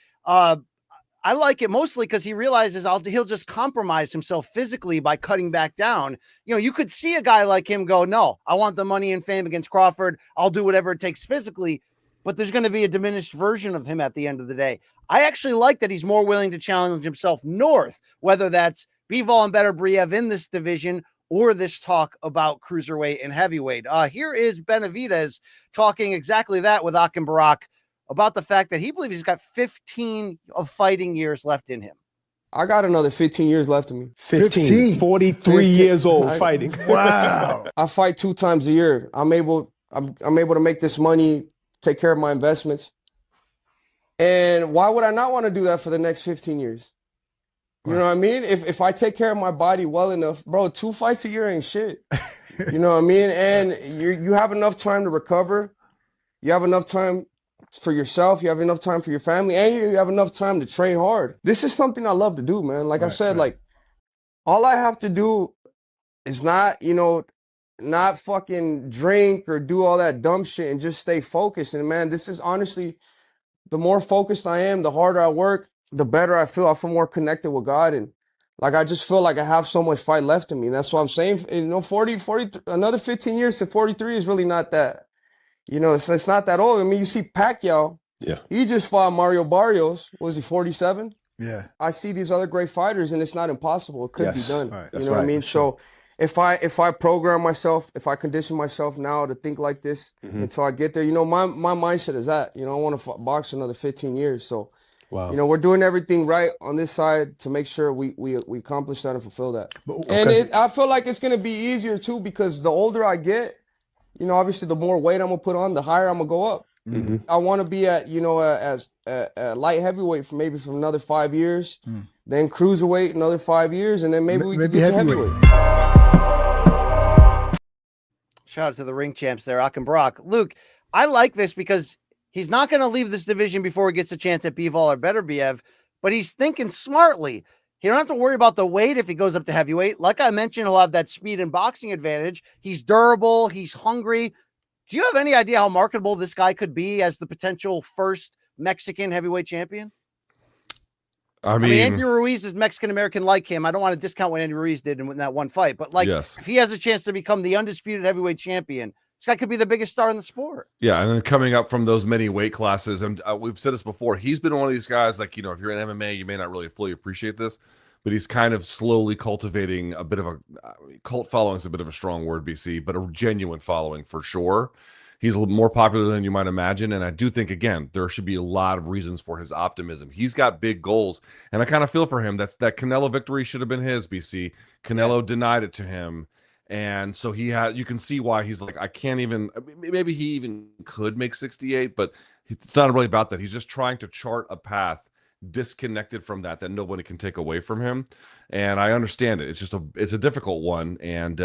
I like it mostly because he realizes he'll just compromise himself physically by cutting back down. You could see a guy like him go, no, I want the money and fame against Crawford. I'll do whatever it takes physically, but there's going to be a diminished version of him at the end of the day. I actually like that he's more willing to challenge himself north, whether that's Bivol and Beterbiev in this division or this talk about cruiserweight and heavyweight. Here is Benavidez talking exactly that with Akin Barak about the fact that he believes he's got 15 of fighting years left in him. I got another 15 years left in me. 15. 43 years old fighting. Wow. I fight 2 times a year. I'm able to make this money, take care of my investments. And why would I not want to do that for the next 15 years? You know what I mean? If I take care of my body well enough, bro, 2 fights a year ain't shit. You know what I mean? And you have enough time to recover. You have enough time for yourself. You have enough time for your family. And you have enough time to train hard. This is something I love to do, man. Like I said, like, all I have to do is not, not fucking drink or do all that dumb shit and just stay focused. And, man, this is honestly... the more focused I am, the harder I work, the better I feel. I feel more connected with God. And like, I just feel like I have so much fight left in me. That's what I'm saying. 40, another 15 years to 43 is really not that, it's not that old. I mean, you see Pacquiao. Yeah. He just fought Mario Barrios. Was he 47? Yeah. I see these other great fighters and it's not impossible. It could be done. Right. You know what I mean? So if I program myself, if I condition myself now to think like this until I get there, my mindset is that, I want to box another 15 years. So, we're doing everything right on this side to make sure we accomplish that and fulfill that. And I feel like it's going to be easier too, because the older I get, obviously the more weight I'm going to put on, the higher I'm going to go up. I want to be at, as light heavyweight for another 5 years, then cruiserweight another 5 years, and then maybe we can get to heavyweight. Shout out to the ring champs there, Akin Barak. Luke, I like this because he's not going to leave this division before he gets a chance at Bivol or Beterbiev, but he's thinking smartly. He don't have to worry about the weight if he goes up to heavyweight. Like I mentioned, he'll have that speed and boxing advantage. He's durable. He's hungry. Do you have any idea how marketable this guy could be as the potential first Mexican heavyweight champion? I mean, Andy Ruiz is Mexican-American like him. I don't want to discount what Andy Ruiz did in that one fight, but if he has a chance to become the undisputed heavyweight champion, this guy could be the biggest star in the sport. Yeah, and then coming up from those many weight classes, and we've said this before, he's been one of these guys, like, if you're in MMA, you may not really fully appreciate this, but he's kind of slowly cultivating a bit of a cult following is a bit of a strong word, BC, but a genuine following for sure. He's a little more popular than you might imagine. And I do think, again, there should be a lot of reasons for his optimism. He's got big goals. And I kind of feel for him. That Canelo victory should have been his, BC. Canelo denied it to him. And so you can see why he's like, I can't even, maybe he even could make 68, but it's not really about that. He's just trying to chart a path disconnected from that nobody can take away from him. And I understand it. It's a difficult one. And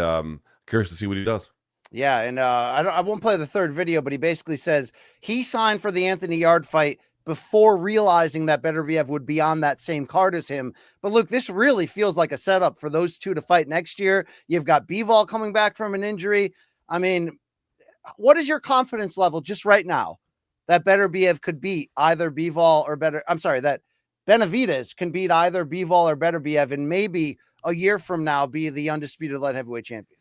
curious to see what he does. Yeah, and I won't play the third video, but he basically says he signed for the Anthony Yard fight before realizing that Beterbiev would be on that same card as him. But look, this really feels like a setup for those two to fight next year. You've got Bivol coming back from an injury. I mean, what is your confidence level just right now that Beterbiev could beat either Bivol or that Benavidez can beat either Bivol or Beterbiev and maybe a year from now be the undisputed light heavyweight champion?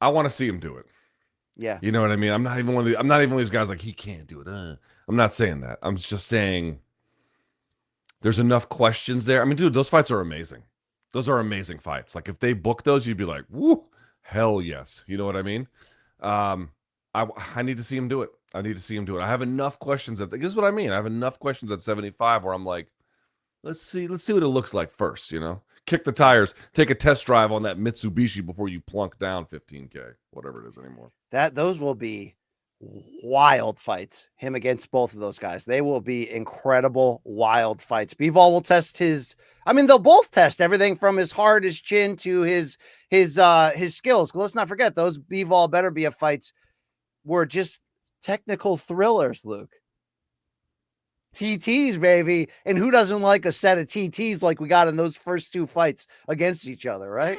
I want to see him do it. Yeah. You know what I mean? I'm not even one of these guys like he can't do it. I'm not saying that. I'm just saying there's enough questions there. I mean, dude, those fights are amazing. Those are amazing fights. Like if they book those, you'd be like, woo, hell yes. You know what I mean? I need to see him do it. I need to see him do it. I have enough questions this is what I mean. I have enough questions at 75 where I'm like, let's see what it looks like first, you know? Kick the tires, take a test drive on that Mitsubishi before you plunk down 15K, whatever it is anymore. Those will be wild fights, him against both of those guys. They will be incredible, wild fights. Bivol will test they'll both test everything from his heart, his chin to his skills. Let's not forget those Bivol Beterbiev fights were just technical thrillers, Luke. TTs, baby. And who doesn't like a set of TTs like we got in those first two fights against each other, right?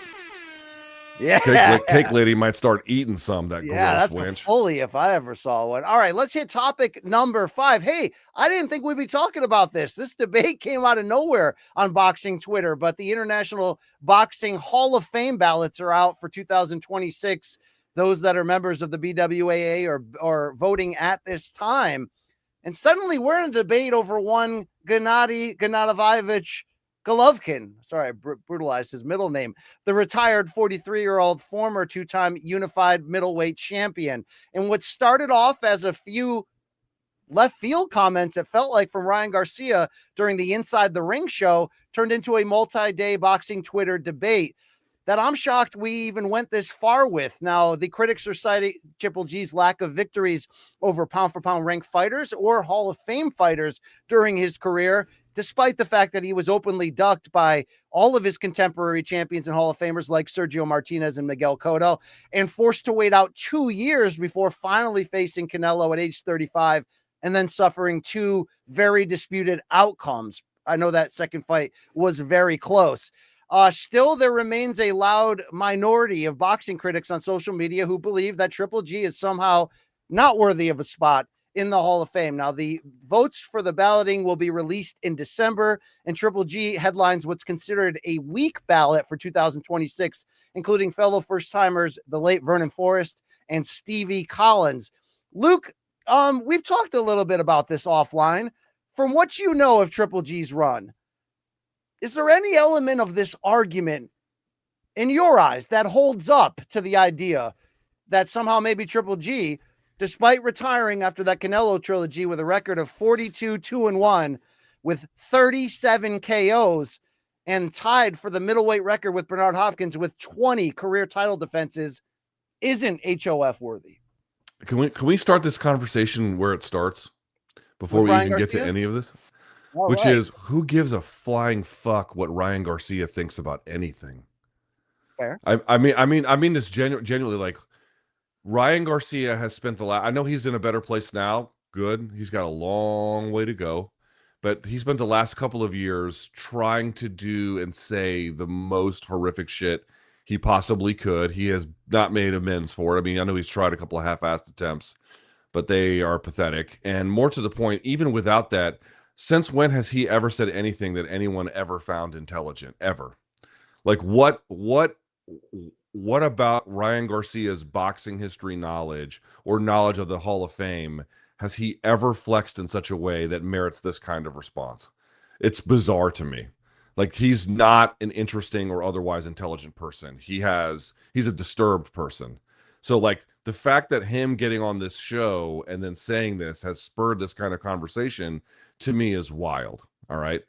Yeah. Cake lady might start eating some, that that's wench. Fully if I ever saw one. All right, let's hit topic number 5. Hey, I didn't think we'd be talking about this. This debate came out of nowhere on boxing Twitter, but the International Boxing Hall of Fame ballots are out for 2026. Those that are members of the BWAA are voting at this time. And suddenly we're in a debate over one Gennadiy Golovkin. Sorry, I brutalized his middle name. The retired 43-year-old former two-time unified middleweight champion. And what started off as a few left field comments, it felt like, from Ryan Garcia during the Inside the Ring show, turned into a multi-day boxing Twitter debate that I'm shocked we even went this far with. Now, the critics are citing Triple G's lack of victories over pound-for-pound ranked fighters or Hall of Fame fighters during his career, despite the fact that he was openly ducked by all of his contemporary champions and Hall of Famers like Sergio Martinez and Miguel Cotto, and forced to wait out 2 years before finally facing Canelo at age 35 and then suffering 2 very disputed outcomes. I know that second fight was very close. Still, there remains a loud minority of boxing critics on social media who believe that Triple G is somehow not worthy of a spot in the Hall of Fame. Now, the votes for the balloting will be released in December, and Triple G headlines what's considered a weak ballot for 2026, including fellow first-timers, the late Vernon Forrest and Stevie Collins. Luke, we've talked a little bit about this offline. From what you know of Triple G's run, is there any element of this argument in your eyes that holds up to the idea that somehow maybe Triple G, despite retiring after that Canelo trilogy with a record of 42-2-1 with 37 KOs and tied for the middleweight record with Bernard Hopkins with 20 career title defenses, isn't HOF worthy? Can we start this conversation where it starts before we even get to any of this? Which is, who gives a flying fuck what Ryan Garcia thinks about anything? Fair. I mean this genuinely, like, Ryan Garcia has spent I know he's in a better place now. Good. He's got a long way to go. But he spent the last couple of years trying to do and say the most horrific shit he possibly could. He has not made amends for it. I mean, I know he's tried a couple of half-assed attempts, but they are pathetic. And more to the point, even without that, since when has he ever said anything that anyone ever found intelligent? Ever? Like, what about Ryan Garcia's boxing history knowledge or knowledge of the Hall of Fame has he ever flexed in such a way that merits this kind of response? It's bizarre to me. Like, he's not an interesting or otherwise intelligent person. He's a disturbed person. So, like, the fact that him getting on this show and then saying this has spurred this kind of conversation, to me, is wild. All right.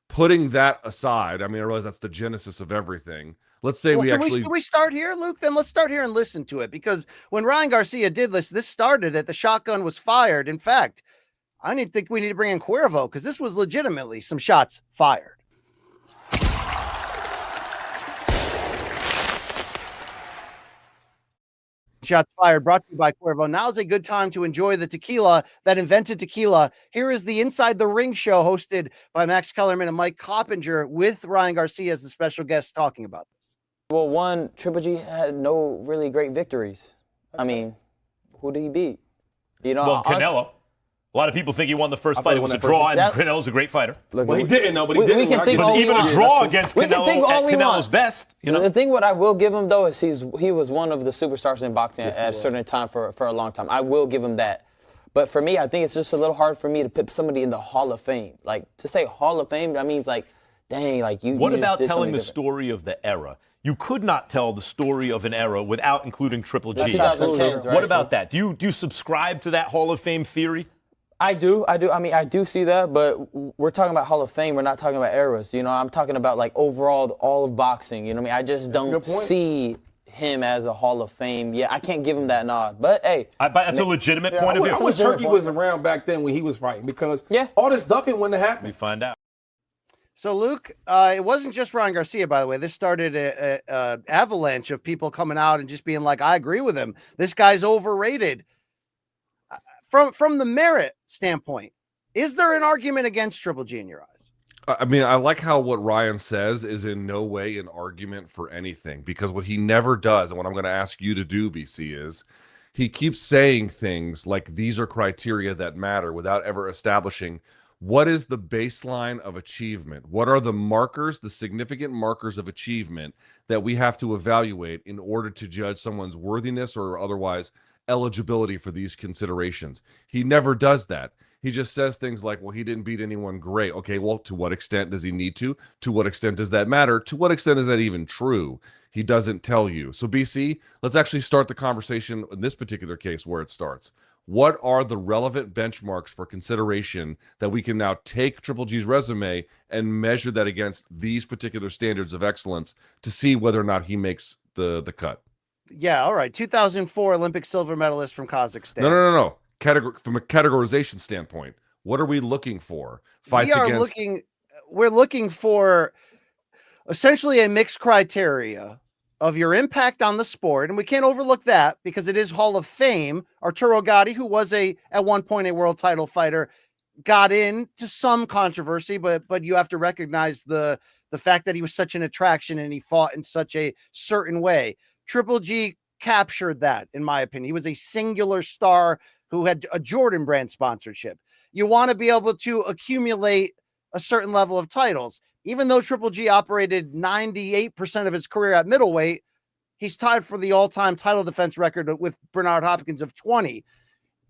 Putting that aside, I mean, I realize that's the genesis of everything. Let's say can we start here, Luke? Then let's start here and listen to it, because when Ryan Garcia did this started at the shotgun was fired. In fact, I think we need to bring in Cuervo, because this was legitimately some shots fired. Shots fired, brought to you by Cuervo. Now's a good time to enjoy the tequila that invented tequila. Here is the Inside the Ring show hosted by Max Kellerman and Mike Coppinger with Ryan Garcia as the special guest talking about this. Well, one, Triple G had no really great victories. I mean, who did he beat? You know, Canelo. A lot of people think he won the first fight. It was a draw, and Canelo's a great fighter. Well, he didn't, though, but he we didn't. can think all we Even want. a draw against We can think Canelo all at we Canelo's want. best. You know? The thing what I will give him, though, is he was one of the superstars in boxing at a certain time for a long time. I will give him that. But for me, I think it's just a little hard for me to put somebody in the Hall of Fame. Like, to say Hall of Fame, that means, like, dang, like you. What you about just did telling the something different. story of the era? You could not tell the story of an era without including Triple G. The 2010s, right? What about that? Do you subscribe to that Hall of Fame theory? I do. I mean, I do see that, but we're talking about Hall of Fame. We're not talking about eras. You know, I'm talking about, like, overall, all of boxing. You know what I mean? I just don't see him as a Hall of Fame. Yeah, I can't give him that nod. But, hey. That's a legitimate point of view. I wish Turkey was around back then when he was fighting, because all this ducking wouldn't have happened. We find out. So, Luke, it wasn't just Ryan Garcia, by the way. This started an avalanche of people coming out and just being like, I agree with him. This guy's overrated. From the merit standpoint, is there an argument against Triple G in your eyes? I mean, I like how what Ryan says is in no way an argument for anything, because what he never does, and what I'm going to ask you to do, BC, is he keeps saying things like these are criteria that matter without ever establishing what is the baseline of achievement. What are the markers, the significant markers of achievement that we have to evaluate in order to judge someone's worthiness or otherwise eligibility for these considerations. He never does that. He just says things like, well, he didn't beat anyone great. Okay, well, to what extent does he need to? To what extent does that matter? To what extent is that even true? He doesn't tell you. So, BC, let's actually start the conversation in this particular case where it starts. What are the relevant benchmarks for consideration that we can now take Triple G's resume and measure that against these particular standards of excellence to see whether or not he makes the cut? Yeah, all right. 2004 Olympic silver medalist from Kazakhstan. No. From a categorization standpoint, what are we looking for? We're looking for essentially a mixed criteria of your impact on the sport, and we can't overlook that because it is Hall of Fame. Arturo Gatti, who was at one point a world title fighter, got into some controversy, but you have to recognize the fact that he was such an attraction and he fought in such a certain way. Triple G captured that, in my opinion. He was a singular star who had a Jordan brand sponsorship. You want to be able to accumulate a certain level of titles. Even though Triple G operated 98% of his career at middleweight, he's tied for the all-time title defense record with Bernard Hopkins of 20.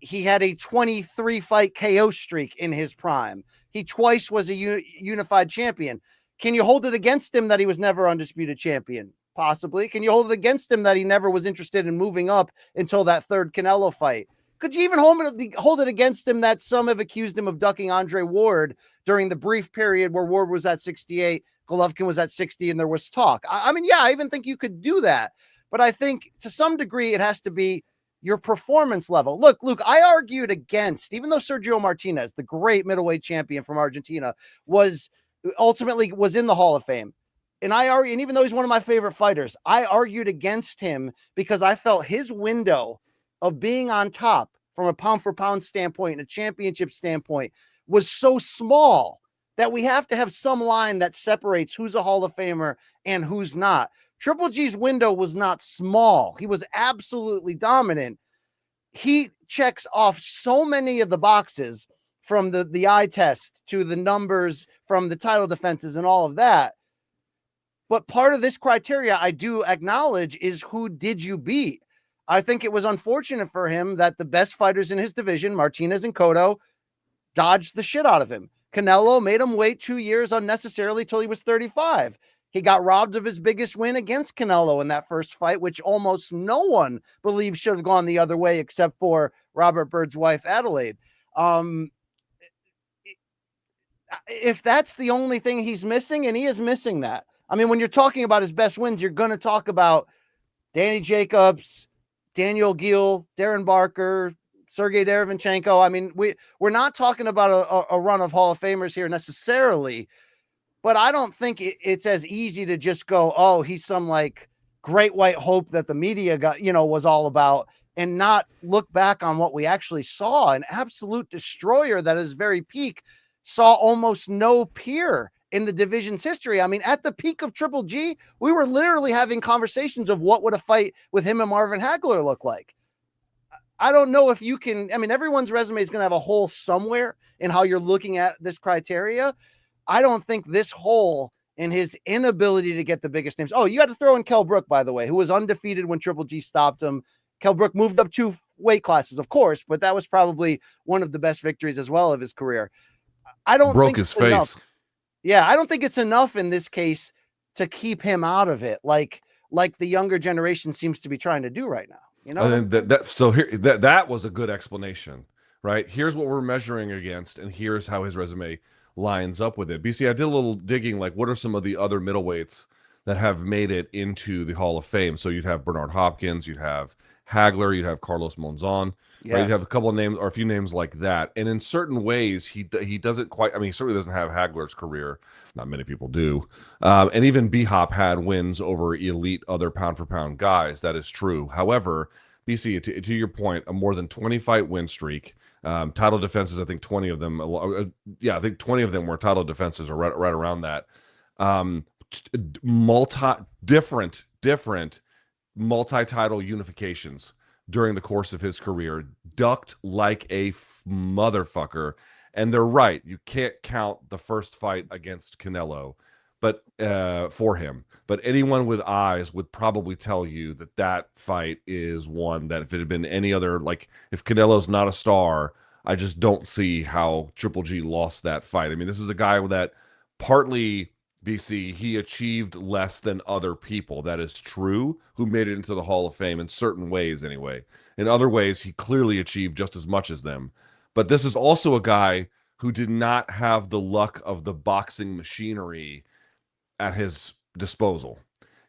He had a 23-fight KO streak in his prime. He twice was a unified champion. Can you hold it against him that he was never undisputed champion? Possibly. Can you hold it against him that he never was interested in moving up until that third Canelo fight? Could you even hold it against him that some have accused him of ducking Andre Ward during the brief period where Ward was at 68, Golovkin was at 60, and there was talk? I mean, yeah, I even think you could do that. But I think to some degree it has to be your performance level. Look, Luke, I argued against, even though Sergio Martinez, the great middleweight champion from Argentina, was ultimately in the Hall of Fame. And even though he's one of my favorite fighters, I argued against him because I felt his window of being on top from a pound for pound standpoint and a championship standpoint was so small that we have to have some line that separates who's a Hall of Famer and who's not. Triple G's window was not small. He was absolutely dominant. He checks off so many of the boxes, from the eye test to the numbers, from the title defenses and all of that. But part of this criteria I do acknowledge is, who did you beat? I think it was unfortunate for him that the best fighters in his division, Martinez and Cotto, dodged the shit out of him. Canelo made him wait 2 years unnecessarily till he was 35. He got robbed of his biggest win against Canelo in that first fight, which almost no one believes should have gone the other way except for Robert Byrd's wife, Adelaide. If that's the only thing he's missing, and he is missing that. I mean, when you're talking about his best wins, you're going to talk about Danny Jacobs, Daniel Gill, Darren Barker, Sergey Derevyanchenko. I mean, we're not talking about a run of Hall of Famers here necessarily, but I don't think it's as easy to just go, oh, he's some like great white hope that the media was all about, and not look back on what we actually saw. An absolute destroyer that is very peak, saw almost no peer in the division's history. I mean, at the peak of Triple G, we were literally having conversations of what would a fight with him and Marvin Hagler look like. I don't know if you can. I mean, everyone's resume is going to have a hole somewhere in how you're looking at this criteria. I don't think this hole in his inability to get the biggest names. Oh, you got to throw in Kell Brook, by the way, who was undefeated when Triple G stopped him. Kell Brook moved up 2 weight classes, of course, but that was probably one of the best victories as well of his career. I don't broke think his it's face. enough. Yeah, I don't think it's enough in this case to keep him out of it, like the younger generation seems to be trying to do right now. You know, And then that was a good explanation, right? Here's what we're measuring against, and here's how his resume lines up with it. BC, I did a little digging, like what are some of the other middleweights that have made it into the Hall of Fame? So you'd have Bernard Hopkins, you'd have Hagler, you'd have Carlos Monzon, right? You'd have a couple of names or a few names like that. And in certain ways, he doesn't quite. I mean, he certainly doesn't have Hagler's career. Not many people do. And even B-Hop had wins over elite other pound for pound guys. That is true. However, BC, to your point, a more than 20 fight win streak. Title defenses, I think 20 of them. I think 20 of them were title defenses, or right around that. Different multi-title unifications during the course of his career, ducked like a motherfucker. And they're right, you can't count the first fight against Canelo, but for him. But anyone with eyes would probably tell you that fight is one that if it had been any other, like if Canelo's not a star, I just don't see how Triple G lost that fight. I mean, this is a guy that partly, BC, he achieved less than other people. That is true, who made it into the Hall of Fame in certain ways anyway. In other ways, he clearly achieved just as much as them. But this is also a guy who did not have the luck of the boxing machinery at his disposal.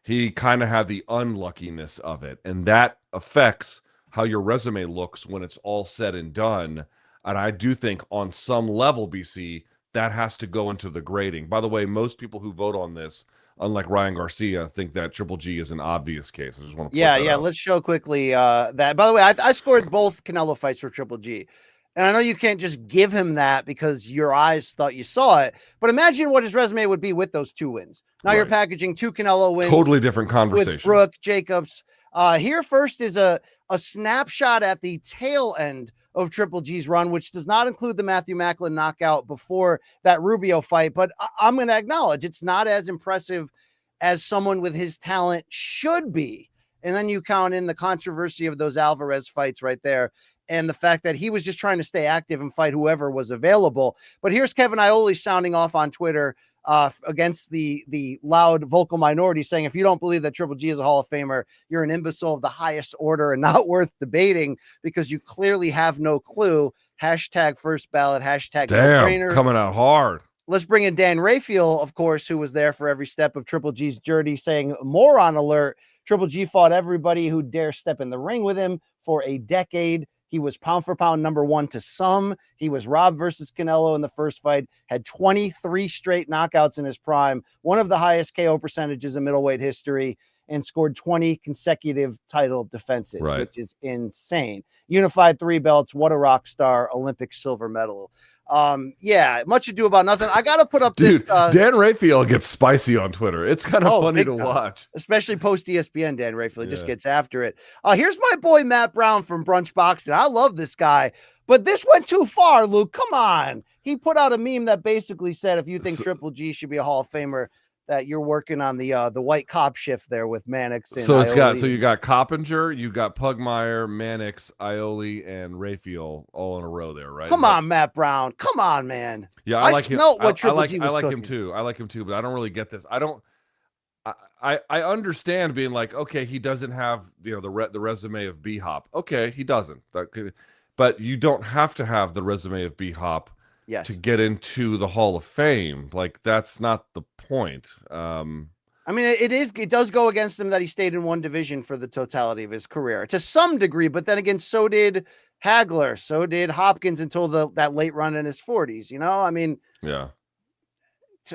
He kind of had the unluckiness of it, and that affects how your resume looks when it's all said and done. And I do think on some level, BC, that has to go into the grading. By the way, most people who vote on this, unlike Ryan Garcia, think that Triple G is an obvious case. I just want to out. Let's show quickly that. By the way, I scored both Canelo fights for Triple G. And I know you can't just give him that because your eyes thought you saw it, but imagine what his resume would be with those 2 wins. Now you're packaging 2 Canelo wins. Totally different conversation. With Brook, Jacobs. Here first is a snapshot at the tail end of Triple G's run, which does not include the Matthew Macklin knockout before that Rubio fight. But I'm going to acknowledge it's not as impressive as someone with his talent should be. And then you count in the controversy of those Alvarez fights right there, and the fact that he was just trying to stay active and fight whoever was available. But here's Kevin Iole sounding off on Twitter against the loud vocal minority, saying, if you don't believe that Triple G is a Hall of Famer, you're an imbecile of the highest order and not worth debating because you clearly have no clue. Hashtag first ballot, hashtag damn, coming out hard. Let's bring in Dan Raphael, of course, who was there for every step of Triple G's journey, saying, moron alert. Triple G fought everybody who dare step in the ring with him for a decade. He was pound for pound number 1 to some. He was Rob versus Canelo in the first fight, had 23 straight knockouts in his prime, one of the highest KO percentages in middleweight history, and scored 20 consecutive title defenses, which is insane. Unified 3 belts. What a rock star. Olympic silver medal. Much ado about nothing. I got to put up this. Dan Raphael gets spicy on Twitter. It's kind of funny to watch. Especially post ESPN, Dan Raphael just gets after it. Here's my boy Matt Brown from Brunch Boxing. I love this guy, but this went too far, Luke. Come on. He put out a meme that basically said, if you think Triple G should be a Hall of Famer, that you're working on the white cop shift there with Mannix. And so you got Coppinger, you got Pugmire, Mannix, Iole, and Raphael all in a row there, right? Come on, Matt Brown. Come on, man. Yeah, I like him. I like cooking. him too. I like him too, but I don't really get this. I understand being like, okay, he doesn't have the resume of B-Hop. Okay, he doesn't. But you don't have to have the resume of B-Hop to get into the Hall of Fame. Like, that's not the point. I mean, it does go against him that he stayed in one division for the totality of his career to some degree, but then again, so did Hagler, so did Hopkins until that late run in his 40s.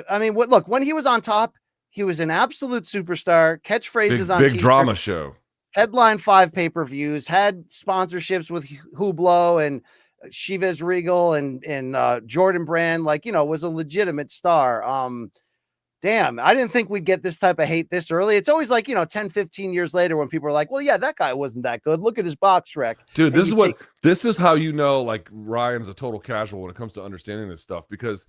I mean, look, when he was on top, he was an absolute superstar. Catchphrases on big drama show, headline 5 pay-per-views, had sponsorships with Hublot and Chivas Regal and Jordan Brand, was a legitimate star. Damn, I didn't think we'd get this type of hate this early. It's always like, 10, 15 years later when people are like, well, yeah, that guy wasn't that good. Look at his box rec. Dude, this is how you know, like, Ryan's a total casual when it comes to understanding this stuff, because,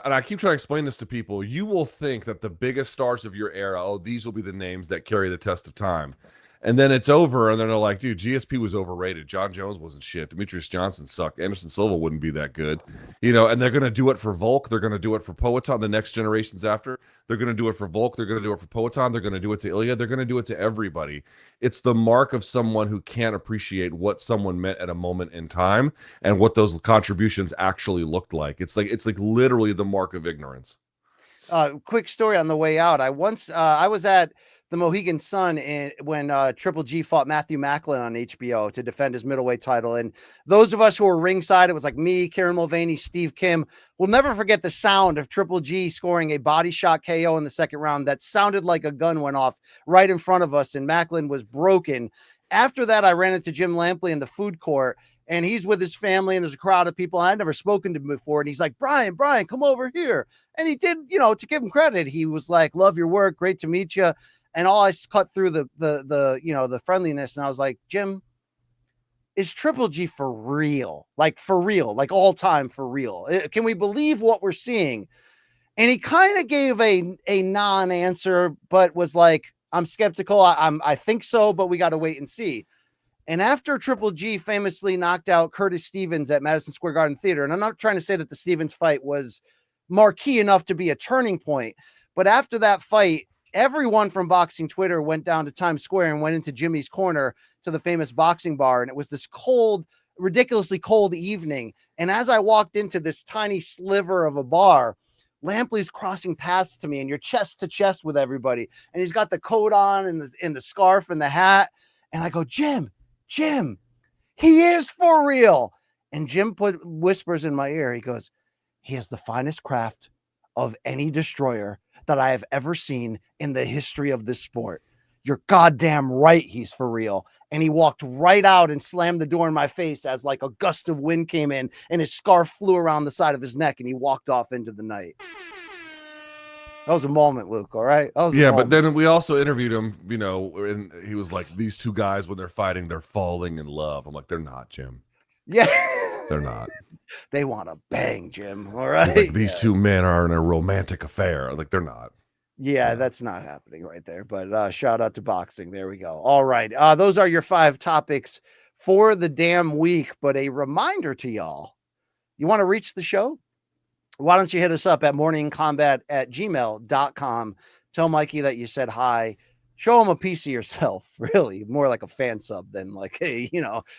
and I keep trying to explain this to people, you will think that the biggest stars of your era, these will be the names that carry the test of time. And then it's over, and then they're like, dude, GSP was overrated. John Jones wasn't shit. Demetrius Johnson sucked. Anderson Silva wouldn't be that good. And they're going to do it for Volk. They're going to do it for Poatan, the next generations after. They're going to do it for Volk. They're going to do it for Poatan. They're going to do it to Ilya. They're going to do it to everybody. It's the mark of someone who can't appreciate what someone meant at a moment in time and what those contributions actually looked like. It's like literally the mark of ignorance. Quick story on the way out. I was at the Mohegan Sun when Triple G fought Matthew Macklin on HBO to defend his middleweight title. And those of us who were ringside, it was like me, Kieran Mulvaney, Steve Kim. We'll never forget the sound of Triple G scoring a body shot KO in the second round that sounded like a gun went off right in front of us, and Macklin was broken. After that, I ran into Jim Lampley in the food court, and he's with his family, and there's a crowd of people. I'd never spoken to him before. And he's like, Brian, come over here. And he did, to give him credit, he was like, love your work. Great to meet you. And all I cut through the friendliness. And I was like, Jim, is Triple G for real? Like for real, like all time for real? Can we believe what we're seeing? And he kind of gave a non-answer, but was like, I'm skeptical. I think so, but we got to wait and see. And after Triple G famously knocked out Curtis Stevens at Madison Square Garden Theater, and I'm not trying to say that the Stevens fight was marquee enough to be a turning point, but after that fight, everyone from boxing Twitter went down to Times Square and went into Jimmy's Corner to the famous boxing bar. And it was this cold, ridiculously cold evening. And as I walked into this tiny sliver of a bar, Lampley's crossing paths to me, and you're chest to chest with everybody. And he's got the coat on and the scarf and the hat. And I go, Jim, he is for real. And Jim whispers in my ear. He goes, he has the finest craft of any destroyer that I have ever seen in the history of this sport. You're goddamn right, he's for real. And he walked right out and slammed the door in my face as like a gust of wind came in and his scarf flew around the side of his neck and he walked off into the night. That was a moment, Luke, all right? But then we also interviewed him, and he was like, these two guys, when they're fighting, they're falling in love. I'm like, they're not, Jim. Yeah. They're not. They want to bang, Jim. All right. He's like, these two men are in a romantic affair. Like, they're not. Yeah, that's not happening right there. But shout out to boxing. There we go. All right. Those are your 5 topics for the damn week. But a reminder to y'all, you want to reach the show? Why don't you hit us up at morningcombat@gmail.com. Tell Mikey that you said hi. Show him a piece of yourself, really, more like a fan sub than like, hey,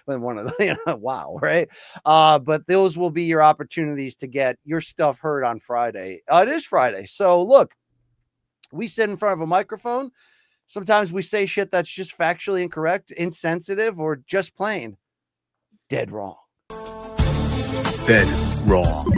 than one of the, wow, right? But those will be your opportunities to get your stuff heard on Friday. It is Friday. So look, we sit in front of a microphone. Sometimes we say shit that's just factually incorrect, insensitive, or just plain dead wrong. Dead wrong.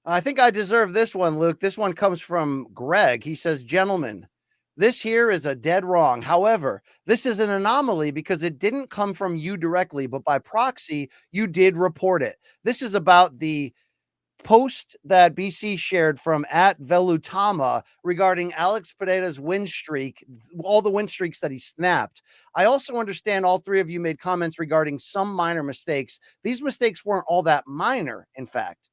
I think I deserve this one, Luke. This one comes from Greg. He says, gentlemen, this here is a dead wrong. However, this is an anomaly because it didn't come from you directly, but by proxy, you did report it. This is about the post that BC shared from @Velutama regarding Alex Pereira's win streak, all the win streaks that he snapped. I also understand all 3 of you made comments regarding some minor mistakes. These mistakes weren't all that minor, in fact.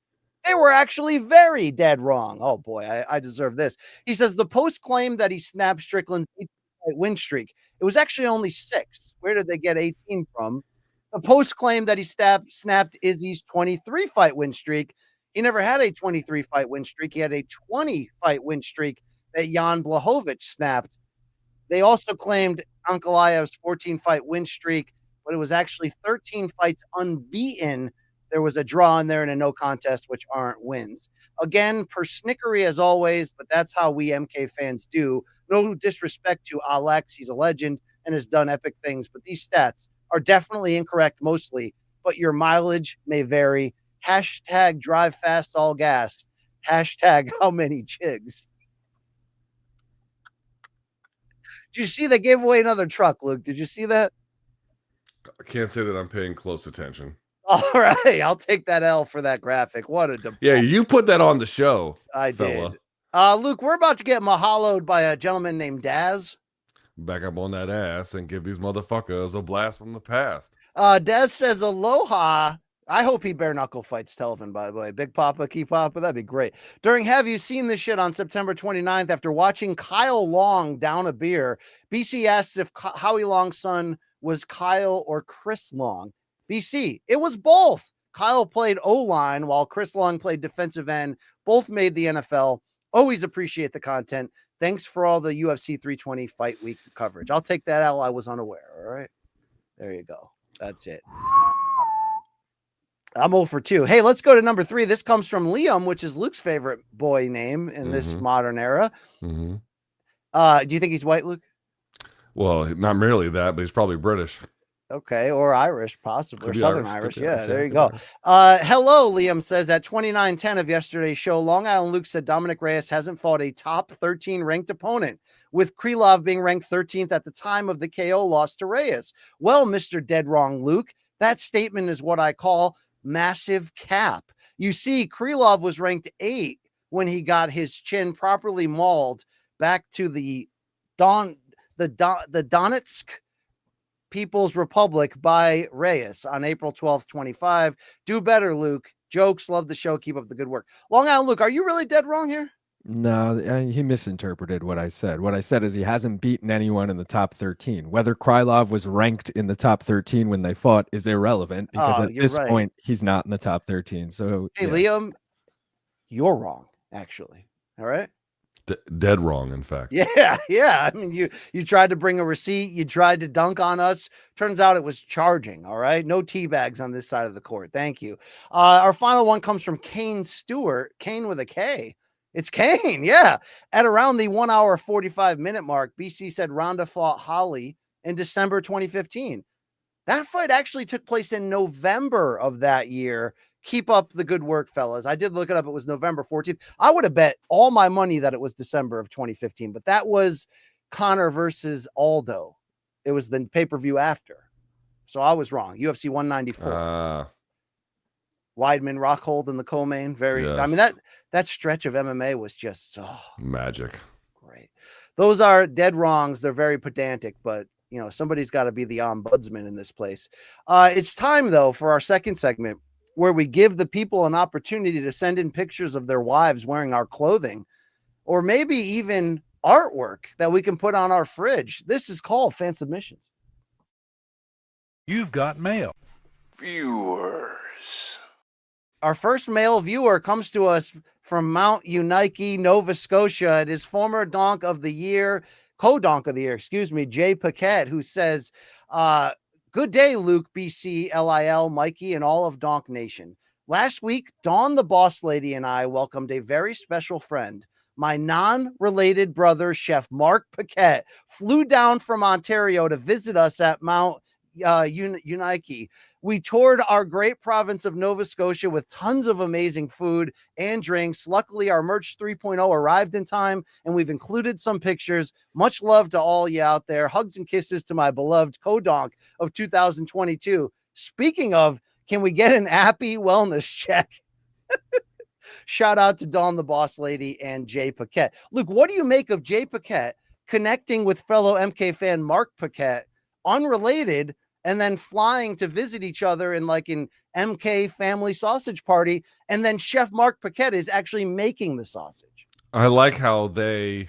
They were actually very dead wrong. Oh boy, I deserve this. He says the post claimed that he snapped Strickland's 18-fight win streak. It was actually only 6. Where did they get 18 from? The post claimed that he snapped Izzy's 23-fight win streak. He never had a 23-fight win streak. He had a 20-fight win streak that Jan Blachowicz snapped. They also claimed Ankalaev's 14-fight win streak, but it was actually 13 fights unbeaten. There was a draw in there and a no contest, which aren't wins. Again, persnickery as always, but that's how we MK fans do. No disrespect to Alex. He's a legend and has done epic things, but these stats are definitely incorrect mostly, but your mileage may vary. Hashtag drive fast, all gas. Hashtag how many chigs. Did you see they gave away another truck, Luke? Did you see that? I can't say that I'm paying close attention. All right, I'll take that L for that graphic. What a Yeah, you put that on the show. I fella. did. Luke, we're about to get mahaloed by a gentleman named Daz. Back up on that ass and give these motherfuckers a blast from the past. Daz says aloha. I hope he bare knuckle fights Telvin, by the way. Big Papa, Key Papa, that'd be great. During Have You Seen This Shit on September 29th, after watching Kyle Long down a beer, BC asks if Howie Long's son was Kyle or Chris Long. BC, it was both. Kyle played O-line while Chris Long played defensive end. Both made the NFL. Always appreciate the content. Thanks for all the UFC 320 Fight Week coverage. I'll take that L. I was unaware. All right. There you go. That's it. I'm 0 for 2. Hey, let's go to number 3. This comes from Liam, which is Luke's favorite boy name in this modern era. Mm-hmm. Do you think he's white, Luke? Well, not merely that, but he's probably British. Okay, or Irish, possibly, or Southern Irish. Yeah, Irish, there you go. Hello, Liam says at 29:10 of yesterday's show, Long Island Luke said Dominic Reyes hasn't fought a top 13 ranked opponent, with Krylov being ranked 13th at the time of the KO loss to Reyes. Well, Mr. Dead Wrong Luke, that statement is what I call massive cap. You see, Krylov was ranked 8 when he got his chin properly mauled back to the Donetsk People's Republic by Reyes on April 12th, 25. Do better, Luke. Jokes. Love the show. Keep up the good work. Long Island Luke, are you really dead wrong here? No, he misinterpreted what I said. What I said is he hasn't beaten anyone in the top 13. Whether Krylov was ranked in the top 13 when they fought is irrelevant because at this point, he's not in the top 13. So, hey, Liam, you're wrong, actually. All right. Dead wrong, in fact. Yeah. I mean, you tried to bring a receipt. You tried to dunk on us. Turns out it was charging. All right. No tea bags on this side of the court. Thank you. Our final one comes from Kane Stewart. Kane with a K. It's Kane. Yeah. At around the 1 hour, 45-minute mark, BC said Ronda fought Holly in December 2015. That fight actually took place in November of that year. Keep up the good work, fellas. I did look it up. It was November 14th. I would have bet all my money that it was December of 2015, but that was Conor versus Aldo. It was the pay-per-view after. So I was wrong. UFC 194. Weidman, Rockhold, and the co-main. I mean, that stretch of MMA was just magic. Great. Those are dead wrongs. They're very pedantic, but somebody's got to be the ombudsman in this place. It's time, though, for our second segment, where we give the people an opportunity to send in pictures of their wives wearing our clothing, or maybe even artwork that we can put on our fridge. This is called fan submissions. You've got mail. Viewers. Our first male viewer comes to us from Mount Unique, Nova Scotia. It is former Donk of the Year, co-Donk of the Year, Jay Paquette, who says, good day, Luke, BC, LIL, Mikey, and all of Donk Nation. Last week, Dawn the Boss Lady and I welcomed a very special friend. My non-related brother, Chef Mark Paquette, flew down from Ontario to visit us at Mount Unique. We toured our great province of Nova Scotia with tons of amazing food and drinks. Luckily, our merch 3.0 arrived in time, and we've included some pictures. Much love to all you out there. Hugs and kisses to my beloved co-donk of 2022. Speaking of, can we get an Appy wellness check? Shout out to Dawn the Boss Lady and Jay Paquette. Luke, what do you make of Jay Paquette connecting with fellow MK fan Mark Paquette, unrelated, and then flying to visit each other in like an MK family sausage party, and then Chef Mark Paquette is actually making the sausage? I like how they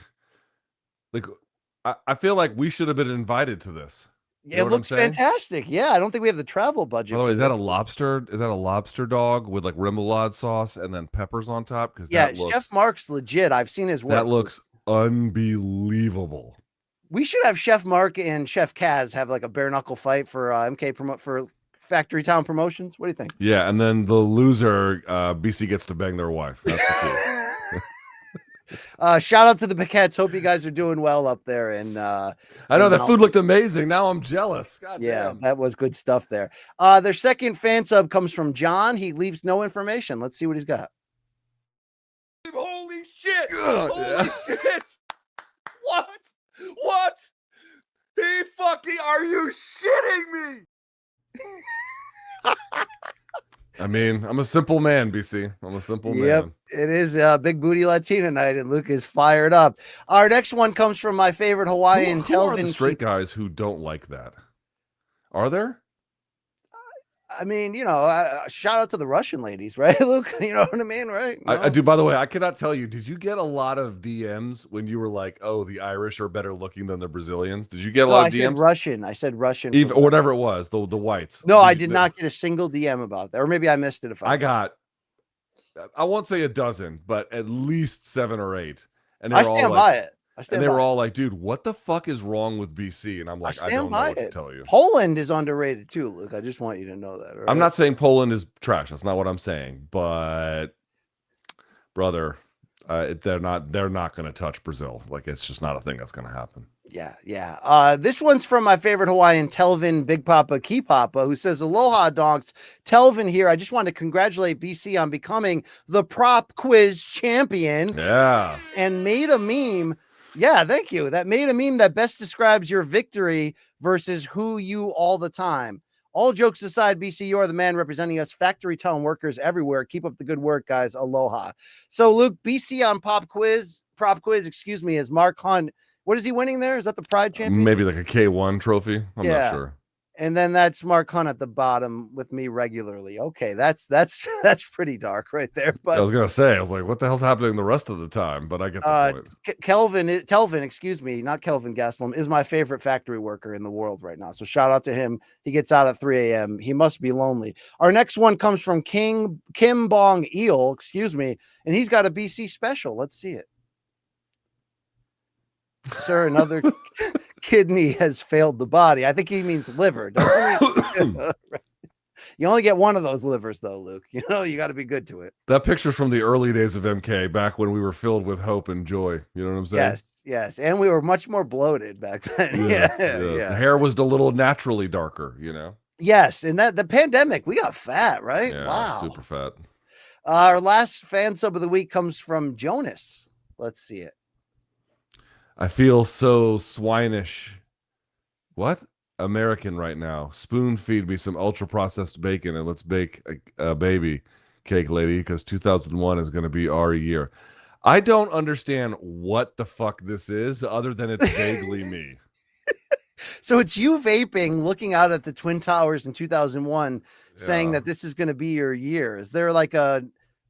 I feel like we should have been invited to this. Yeah, it looks fantastic. Yeah, I don't think we have the travel budget. By the way, is that a lobster? Is that a lobster dog with like remoulade sauce and then peppers on top? Because Chef Mark's legit. I've seen his work. That looks unbelievable. We should have Chef Mark and Chef Kaz have like a bare knuckle fight for for Factory Town Promotions. What do you think? Yeah, and then the loser, BC gets to bang their wife. That's the key. Shout out to the Paquettes. Hope you guys are doing well up there. And I know that food looked amazing. Now I'm jealous. God damn. That was good stuff there. Their second fan sub comes from John. He leaves no information. Let's see what he's got. Holy shit! Holy shit! What? Are you shitting me? I mean, I'm a simple man, BC. I'm a simple Yep, man. it is Big Booty Latina night, and Luke is fired up. Our next one comes from my favorite Hawaiian Who are the Telvin. straight guys who don't like that? Are there? I mean, shout out to the Russian ladies, right, Luke? You know what I mean, right? I do. By the way, I cannot tell you. Did you get a lot of DMs when you were like, "Oh, the Irish are better looking than the Brazilians"? Did you get a lot of DMs? I said Russian. Even, or whatever it was, the whites. No, I did not get a single DM about that, or maybe I missed it. If I got, I won't say a dozen, but at least 7 or 8. And they I were all stand like, by it. And they were all like, "Dude, what the fuck is wrong with BC?" And I'm like, I don't know what to tell you. Poland is underrated too, Luke. I just want you to know that. Right? I'm not saying Poland is trash. That's not what I'm saying. But brother, they're not going to touch Brazil. Like, it's just not a thing that's going to happen. Yeah. This one's from my favorite Hawaiian, Telvin Big Papa Key Papa, who says, "Aloha, Donks. Telvin here. I just want to congratulate BC on becoming the prop quiz champion." Yeah. And made a meme. Yeah, thank you. That made a meme that best describes your victory versus who you all the time. All jokes aside, BC, you are the man representing us factory town workers everywhere. Keep up the good work, guys. Aloha. So, Luke, BC on prop quiz, is Mark Hunt. What is he winning there? Is that the Pride Champion? Maybe like a K1 trophy. I'm not sure. And then that's Mark Hunt at the bottom with me regularly. Okay, that's pretty dark right there. But I was gonna say, I was like, what the hell's happening the rest of the time? But I get the point. Telvin, excuse me, not Kelvin Gastelum, is my favorite factory worker in the world right now. So shout out to him. He gets out at 3 a.m. He must be lonely. Our next one comes from Kim Bong Eel, excuse me, and he's got a BC special. Let's see it. Sir, another kidney has failed the body. I think he means liver. You only get one of those livers, though, Luke. You got to be good to it. That picture's from the early days of MK, back when we were filled with hope and joy. You know what I'm saying? Yes. And we were much more bloated back then. Yes. Yeah. The hair was a little naturally darker, Yes. And the pandemic, we got fat, right? Yeah, wow. super fat. Our last fan sub of the week comes from Jonas. Let's see it. I feel so swinish. What? American right now. Spoon feed me some ultra processed bacon and let's bake a baby cake, lady, because 2001 is going to be our year. I don't understand what the fuck this is, other than it's vaguely me. So it's you vaping, looking out at the Twin Towers in 2001, saying that this is going to be your year. Is there like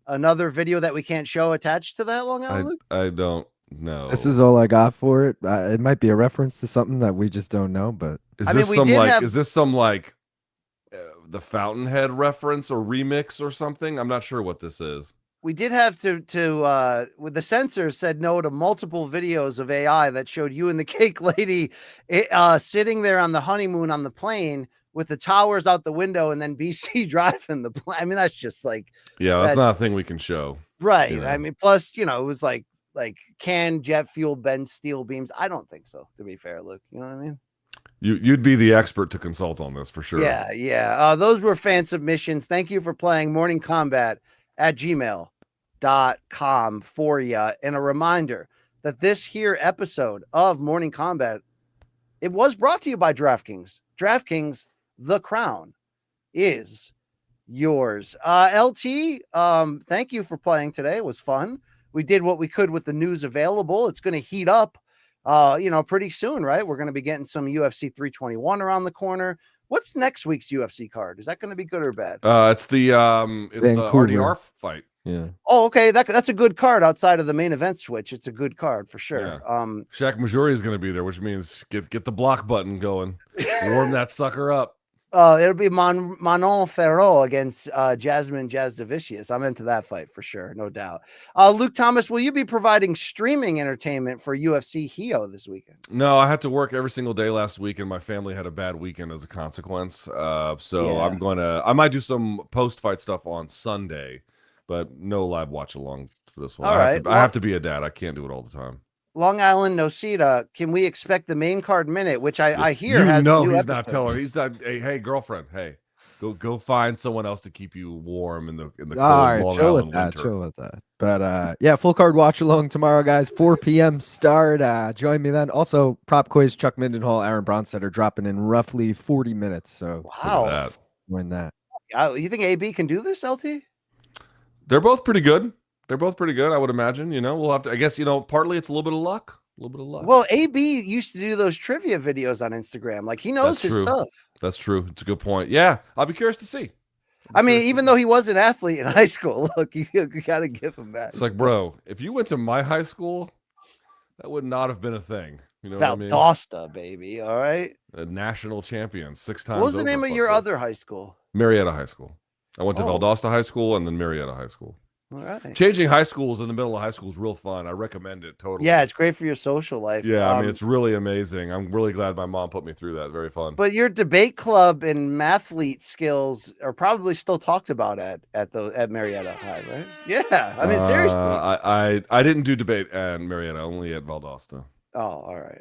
another video that we can't show attached to that, Long Island? I don't. No, this is all I got for it. It might be a reference to something that we just don't know, but is this some the Fountainhead reference or remix or something? I'm not sure what this is. We did have to with the censors said no to multiple videos of AI that showed you and the cake lady sitting there on the honeymoon on the plane with the towers out the window and then BC driving the plane. I mean, that's just like, that's not a thing we can show. Right. I mean, plus, it was like can jet fuel bend steel beams? I don't think so, to be fair, Luke. You know what I mean? You'd be the expert to consult on this for sure. Yeah. Those were fan submissions. Thank you for playing Morning Combat at gmail.com for you. And a reminder that this here episode of Morning Combat, it was brought to you by DraftKings. DraftKings, the crown is yours. LT, thank you for playing today. It was fun. We did what we could with the news available. It's going to heat up, pretty soon, right? We're going to be getting some UFC 321 around the corner. What's next week's UFC card? Is that going to be good or bad? It's the RDR fight. Yeah. Oh, okay. That's a good card outside of the main event switch. It's a good card for sure. Yeah. Shaq Majuri is going to be there, which means get the block button going. Warm that sucker up. It'll be Manon Ferro against Jasmine Jazdavicius. I'm into that fight for sure, no doubt. Luke Thomas, will you be providing streaming entertainment for UFC Rio this weekend? No, I had to work every single day last week, and my family had a bad weekend as a consequence. I might do some post-fight stuff on Sunday, but no live watch along for this one. I have to be a dad. I can't do it all the time. Long Island Nosita, can we expect the main card minute, which I hear has no, he's episode. Not telling. He's not. Hey, girlfriend. Hey, go find someone else to keep you warm in the cold Long Island winter. Chill with that. But full card watch along tomorrow, guys. 4 p.m. start. Join me then. Also, prop quiz. Chuck Mindenhall, Aaron Bronstetter dropping in roughly 40 minutes. So wow, win that. You think AB can do this, LT? They're both pretty good. They're both pretty good, I would imagine. We'll have to, I guess, partly it's a little bit of luck. A little bit of luck. Well, AB used to do those trivia videos on Instagram. Like, he knows his stuff. That's true. It's a good point. Yeah, I'll be curious to see. I mean, even though he was an athlete in high school, look, you got to give him that. It's like, bro, if you went to my high school, that would not have been a thing. You know what I mean? Valdosta, baby. All right. A national champion 6 times. What was the name of your other high school? Marietta High School. I went to Valdosta High School and then Marietta High School. All right. Changing high schools in the middle of high school is real fun. I recommend it totally. Yeah, it's great for your social life. Yeah, I mean, it's really amazing. I'm really glad my mom put me through that. Very fun. But your debate club and mathlete skills are probably still talked about at Marietta High, right? Yeah, I mean, seriously. I didn't do debate at Marietta, only at Valdosta. Oh, all right.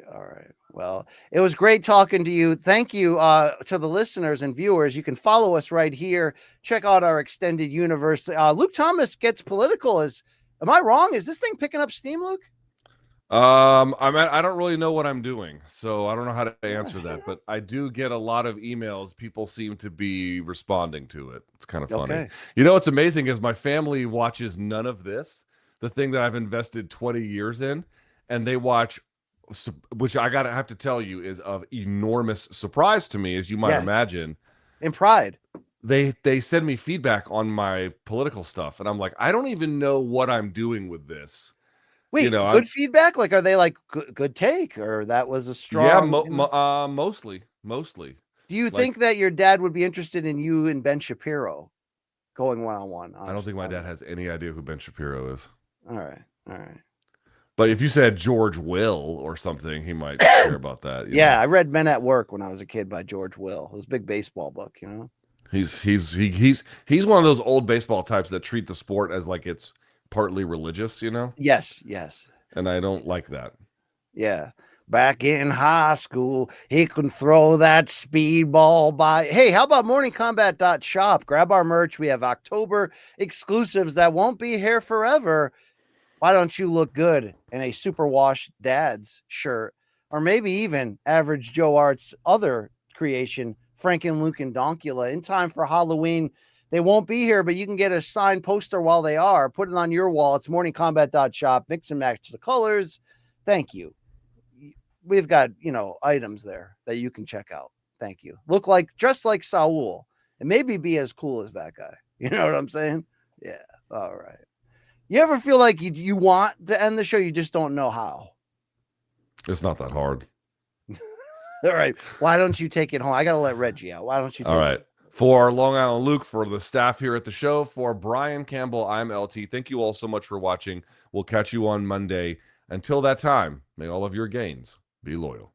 Well, it was great talking to you. Thank you to the listeners and viewers. You can follow us right here. Check out our extended universe. Luke Thomas gets political. Am I wrong? Is this thing picking up steam, Luke? I don't really know what I'm doing, so I don't know how to answer that. But I do get a lot of emails. People seem to be responding to it. It's kind of funny. Okay. What's amazing is my family watches none of this. The thing that I've invested 20 years in, and they watch. Which I have to tell you is of enormous surprise to me, as you might imagine. In pride. They send me feedback on my political stuff, and I'm like, I don't even know what I'm doing with this. Wait, good feedback? Like, are they like good take, or that was a strong? Yeah, mostly. Do you think that your dad would be interested in you and Ben Shapiro going one-on-one? I don't think my dad has any idea who Ben Shapiro is. All right. But if you said George Will or something, he might care about that. Yeah, I read Men at Work when I was a kid by George Will. It was a big baseball book, He's one of those old baseball types that treat the sport as like it's partly religious, Yes. And I don't like that. Yeah. Back in high school, he can throw that speedball by. Hey, how about morningcombat.shop? Grab our merch. We have October exclusives that won't be here forever. Why don't you look good in a Super Wash Dad's shirt, or maybe even Average Joe Art's other creation, Franken, Luke, and Donkula, in time for Halloween? They won't be here, but you can get a signed poster while they are. Put it on your wall. It's morningcombat.shop. Mix and match the colors. Thank you. We've got, items there that you can check out. Thank you. Dress like Saul, and maybe be as cool as that guy. You know what I'm saying? Yeah. All right. You ever feel like you want to end the show, you just don't know how? It's not that hard. All right. Why don't you take it home? I got to let Reggie out. Why don't you take All right. For Long Island Luke, for the staff here at the show, for Brian Campbell, I'm LT. Thank you all so much for watching. We'll catch you on Monday. Until that time, may all of your gains be loyal.